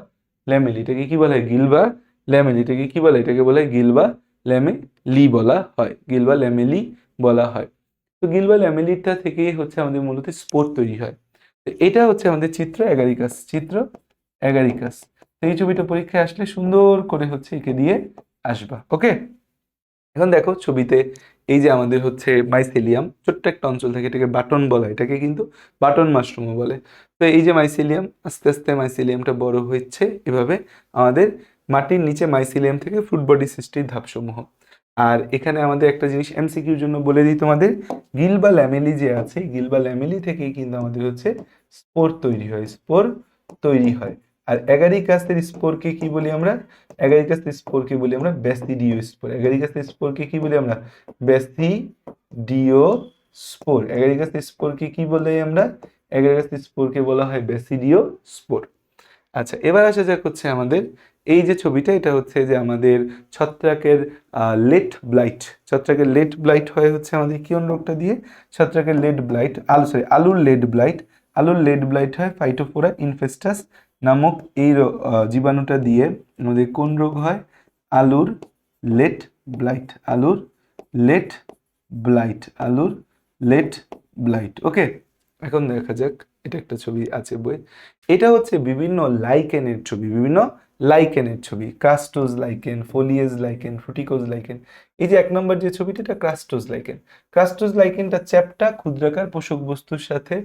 ল্যামেলি, এটাকে কি বলা হয় গিল বা ল্যামেলি, এটাকে কি বলা হয়, এটাকে বলা হয় গিল বা ল্যামেলি বলা হয়, গিল বা ল্যামেলি বলা হয়। তো গিল বা ল্যামেলিটা থেকেই হচ্ছে আমাদের মূলত স্পোর তৈরি হয়। তো এটা হচ্ছে আমাদের চিত্র অ্যাগারিকাস, চিত্র অ্যাগারিকাস। তো এই ছবিটা পরীক্ষায় আসলে সুন্দর করে হচ্ছে এঁকে দিয়ে আসবা, ওকে। এখন দেখো ছবিতে এই যে আমাদের হচ্ছে মাইসেলিয়াম, ছোট্ট একটা অঞ্চল থাকে, এটাকে বাটন বলা হয়, এটাকে কিন্তু বাটন মাশরুমও বলে। তো এই যে মাইসেলিয়াম, আস্তে আস্তে মাইসেলিয়ামটা বড় হচ্ছে এভাবে আমাদের মাটির নিচে মাইসেলিয়াম থেকে ফ্রুট বডি সৃষ্টির ধাপসমূহ। আর এখানে আমাদের একটা জিনিস এমসিকিউর জন্য বলে দিই তোমাদের, গিল বা ল্যামেলি যে আছে, গিল বা ল্যামেলি থেকেই কিন্তু আমাদের হচ্ছে স্পোর তৈরি হয়, স্পোর তৈরি হয়। আর অ্যাগারিকাসের স্পোরকে কি বলি আমরা, অ্যাগারিকাসের স্পোরকে বলি আমরা ব্যাসিডিও স্পোর, অ্যাগারিকাসের স্পোরকে কি বলি আমরা ব্যাসিডিও স্পোর, অ্যাগারিকাসের স্পোরকে কি বলে আমরা, অ্যাগারিকাসের স্পোরকে বলা হয় ব্যাসিডিও স্পোর। আচ্ছা, এবার আসা যাক হচ্ছে আমাদের এই যে ছবিটা, এটা হচ্ছে যে আমাদের ছত্রাকের লেট ব্লাইট, ছত্রাকের লেট ব্লাইট হয় হচ্ছে আমাদের কোন রোগটা দিয়ে, ছত্রাকের লেট ব্লাইট, আলুর লেট ব্লাইট, আলুর লেট ব্লাইট হয় ফাইটোফোরা ইনফেস্টাস নামক এই জীবাণুটা দিয়ে আমাদের কোন রোগ হয়, আলুর লেট ব্লাইট, আলুর লেট ব্লাইট, আলুর লেট ব্লাইট, ওকে। এখন দেখা যাক, এটা একটা ছবি আছে বই, এটা হচ্ছে বিভিন্ন লাইকেনের ছবি, বিভিন্ন লাইকেনের ছবি, ক্রাস্টোজ লাইকেন, ফোলিয়েজ লাইকেন, ফ্রুটিকোজ লাইকেন। এই যে এক নম্বর যে ছবিটা এটা ক্রাস্টোজ লাইকেন, ক্রাস্টোজ লাইকেনটা চ্যাপ্টা ক্ষুদ্রাকার পোষক বস্তুর সাথে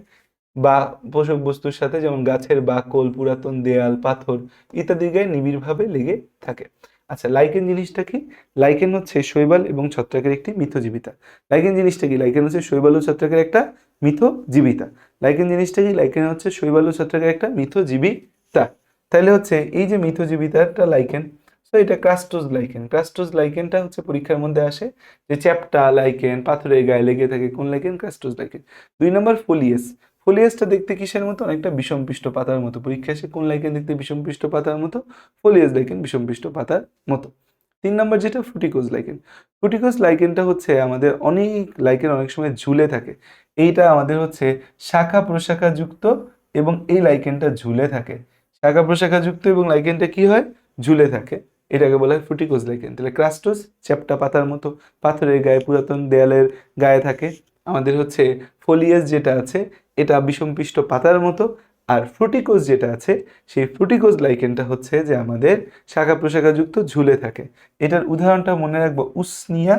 বা পোষক বস্তুর সাথে যেমন গাছের বাকল, পুরাতন দেয়াল, পাথর ইত্যাদি গায়ে নিবিড়ভাবে লেগে থাকে। আচ্ছা, লাইকেন জিনিসটা কি, লাইকেন হচ্ছে শৈবাল এবং ছত্রাকের একটি মিথজীবিতা। লাইকেন জিনিসটা কি, লাইকেন হচ্ছে শৈবাল ও ছত্রাকের একটা মিথজীবিতা। লাইকেন জিনিসটা কি, লাইকেন হচ্ছে শৈবাল ও ছত্রাকের একটা মিথজীবিতা। তাহলে হচ্ছে এই যে মিথজীবিতাটা লাইকেন, তো এটা ক্রাস্টোজ লাইকেন, ক্রাস্টোজ লাইকেনটা হচ্ছে পরীক্ষার মধ্যে আসে যে চ্যাপ্টা লাইকেন পাথরের গায়ে লেগে থাকে, কোন লাইকেন, ক্রাস্টোজ লাইকেন। 2 নম্বর ফোলিয়েস, ফোলিয়াসটা দেখতে কিসের মতো, অনেকটা বিষমপিষ্ট পাতার মতো, পরীক্ষা আসে কোন লাইকেন দেখতে বিষমপিষ্ট পাতার মতো, ফোলিয়াস লাইকেন বিষমপিষ্ট পাতার মতো। 3 নম্বর যেটা ফ্রুটিকোজ লাইকেন, ফ্রুটিকোজ লাইকেনটা হচ্ছে আমাদের অনেক লাইকেন অনেক সময় ঝুলে থাকে, এইটা আমাদের হচ্ছে শাখা প্রশাখা যুক্ত এবং এই লাইকেনটা ঝুলে থাকে, শাখা প্রশাখা যুক্ত এবং লাইকেনটা কি হয়, ঝুলে থাকে, এটাকে বলা হয় ফ্রুটিকোজ লাইকেন। তাহলে ক্রাস্টোস চ্যাপ্টা পাতার মতো, পাথরের গায়ে, পুরাতন দেয়ালের গায়ে থাকে। আমাদের হচ্ছে ফোলিয়াস যেটা আছে এটা বিষমপিষ্ট পাতার মতো, আর ফ্রুটিকোজ যেটা আছে সেই ফ্রুটিকোজ লাইকেনটা হচ্ছে যে আমাদের শাখা প্রশাখা যুক্ত ঝুলে থাকে। এটার উদাহরণটা মনে রাখবো উসনিয়া,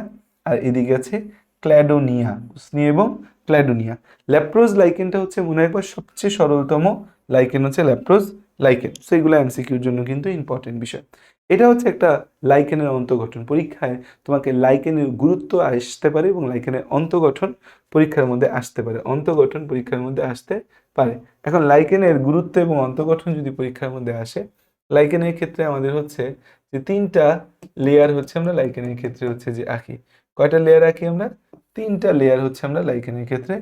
আর এদিকে আছে ক্ল্যাডোনিয়া, উসনিয়া এবং ক্ল্যাডোনিয়া। ল্যাপ্রোজ লাইকেনটা হচ্ছে মনে রাখবো সবচেয়ে সরলতম লাইকেন হচ্ছে ল্যাপ্রোজ লাইকেন। সো এগুলো এমসিকিউর জন্য কিন্তু ইম্পর্টেন্ট বিষয়। এটা হচ্ছে একটা লাইকেনের অন্তঃগঠন, পরীক্ষায় তোমাকে লাইকেনের গুরুত্ব আসতে পারে এবং লাইকেনের অন্তঃগঠন পরীক্ষার মধ্যে আসতে পারে, অন্তঃগঠন পরীক্ষার মধ্যে আসতে পারে। এখন লাইকেনের গুরুত্ব এবং অন্তঃগঠন যদি পরীক্ষার মধ্যে আসে, লাইকেনের ক্ষেত্রে আমাদের হচ্ছে যে 3টা লেয়ার হচ্ছে আমরা লাইকেনের ক্ষেত্রে হচ্ছে যে আঁকি, কয়টা লেয়ার আঁকি আমরা, 3টা লেয়ার হচ্ছে আমরা লাইকেনের ক্ষেত্রে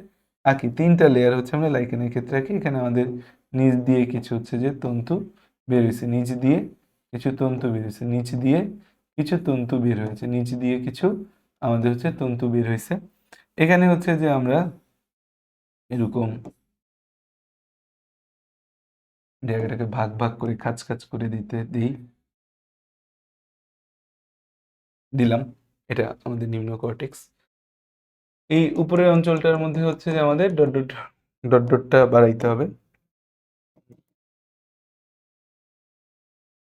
আঁকি, 3টা লেয়ার হচ্ছে আমরা লাইকেনের ক্ষেত্রে আঁকি। এখানে আমাদের নিচ দিয়ে কিছু হচ্ছে যে তন্তু বেরিয়েছে, নিচ দিয়ে কিছু তন্তু বেরিয়েছে, নিচ দিয়ে কিছু তন্তু বের হয়েছে, নিচ দিয়ে কিছু আমাদের হচ্ছে তন্তু বের হয়েছে। এখানে হচ্ছে যে আমরা এরকম জায়গাটাকে ভাগ ভাগ করে খাঁজ খাঁজ করে দিলাম। এটা আমাদের নিম্ন কর্টেক্স। এই উপরের অঞ্চলটার মধ্যে হচ্ছে যে আমাদের ডট ডট ডট ডটটা বাড়াইতে হবে।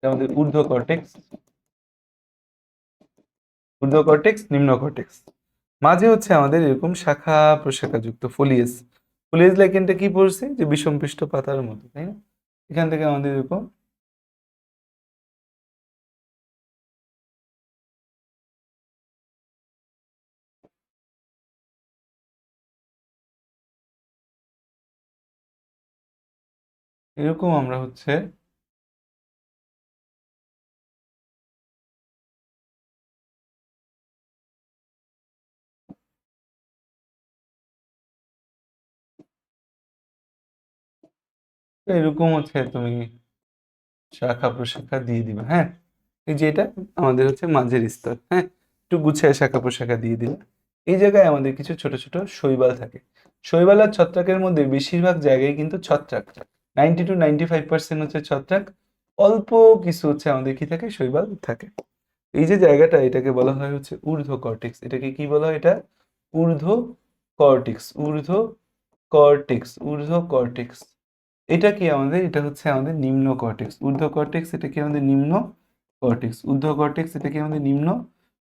আমাদের ঊর্ধ্ব কর্টেক্স, নিম্ন কর্টেক্স। মাঝে হচ্ছে আমাদের এরকম শাখা প্রশাখা যুক্ত ফোলিয়েজ। ফোলিয়েজ লাইকেনটা কি পড়ছে, যে বিষমপৃষ্ঠ পাতার মতো, তাই না? এখান থেকে আমাদের এরকম এরকম আমরা হচ্ছে এরকম হচ্ছে তুমি শাখা প্রশাখা দিয়ে দিবে। হ্যাঁ, এই যে এটা আমাদের হচ্ছে মাঝের স্তর। হ্যাঁ, একটু গুছিয়ে শাখা প্রশাখা দিয়ে দিলে এই জায়গায় আমাদের কিছু ছোট ছোট শৈবাল থাকে। শৈবাল আর ছত্রাকের মধ্যে বেশিরভাগ জায়গায় কিন্তু ছত্রাক, 90 to 95% হচ্ছে ছত্রাক, অল্প কিছু হচ্ছে আমাদের কি থাকে, শৈবাল থাকে। এই যে জায়গাটা, এটাকে বলা হয় হচ্ছে ঊর্ধ্ব কর্টেক্স। এটাকে কি বলা হয়? এটা ঊর্ধ্ব ঊর্ধ্ব কর্টেক্স। এটা কি আমাদের, এটা হচ্ছে আমাদের নিম্ন কর্টেক্স। ঊর্ধ্ব কর্টেক্স, এটা কি আমাদের নিম্ন কর্টেক্স। ঊর্ধ্ব কর্টেক্স, এটা কি আমাদের নিম্ন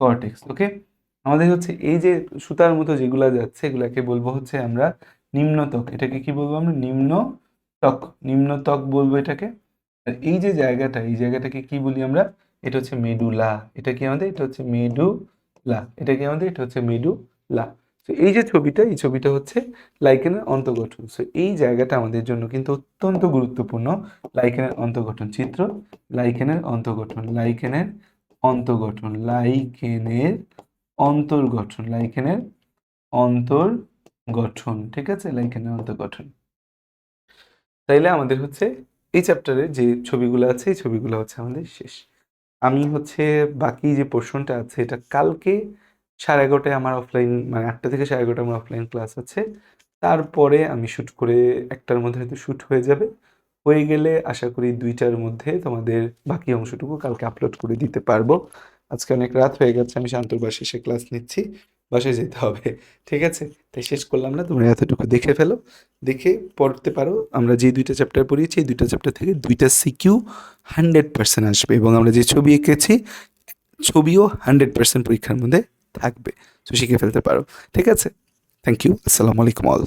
কর্টেক্স। ওকে, আমাদের হচ্ছে এই যে সুতার মতো যেগুলা যাচ্ছে, এগুলাকে বলবো হচ্ছে আমরা নিম্নত্বক। এটাকে কি বলবো আমরা? নিম্নত্বক বলবো এটাকে। আর এই যে জায়গাটা, এই জায়গাটাকে কি বলি আমরা? এটা হচ্ছে মেডুলা। এটা কি আমাদের? এটা হচ্ছে মেডুলা। এটা কি আমাদের? এটা হচ্ছে মেডুলা। তো এই যে ছবিটা, এই ছবিটা হচ্ছে লাইকেনের অন্তঃগঠন। সো এই জায়গাটা আমাদের জন্য কিন্তু অত্যন্ত গুরুত্বপূর্ণ। লাইকেনের অন্তঃগঠন চিত্র, লাইকেনের অন্তঃগঠন, লাইকেনের অন্তঃগঠন, লাইকেনের অন্তর্গঠন, লাইকেনের অন্তর্গঠন। ঠিক আছে, লাইকেনের অন্তর্গঠন। তাইলে আমাদের হচ্ছে এই চ্যাপ্টারে যে ছবিগুলো আছে, এই ছবিগুলো হচ্ছে আমাদের শেষ। আমি হচ্ছে বাকি যে পোর্শনটা আছে, এটা কালকে 11:30টায় আমার অফলাইন, মানে 8টা থেকে 11:30 আমার অফলাইন ক্লাস আছে। তারপরে আমি শ্যুট করে 1টার মধ্যে হয়তো শ্যুট হয়ে যাবে। হয়ে গেলে আশা করি 2টার মধ্যে তোমাদের বাকি অংশটুকু কালকে আপলোড করে দিতে পারবো। আজকে অনেক রাত হয়ে গেছে, আমি শান্তর বাসায় এসে ক্লাস নিচ্ছি, বাসায় যেতে হবে। ঠিক আছে, তাই শেষ করলাম না, তোমরা এতটুকু দেখে ফেলো, দেখে পড়তে পারো। আমরা যে 2টা চ্যাপ্টার পড়িয়েছি, এই 2টা চ্যাপ্টার থেকে 2টা সিকিউ 100% আসবে, এবং আমরা যে ছবি এঁকেছি, ছবিও 100% পরীক্ষার মধ্যে থাকবে। তো শিখে ফেলতে পারো। ঠিক আছে, থ্যাংক ইউ, আসসালামু আলাইকুম অল।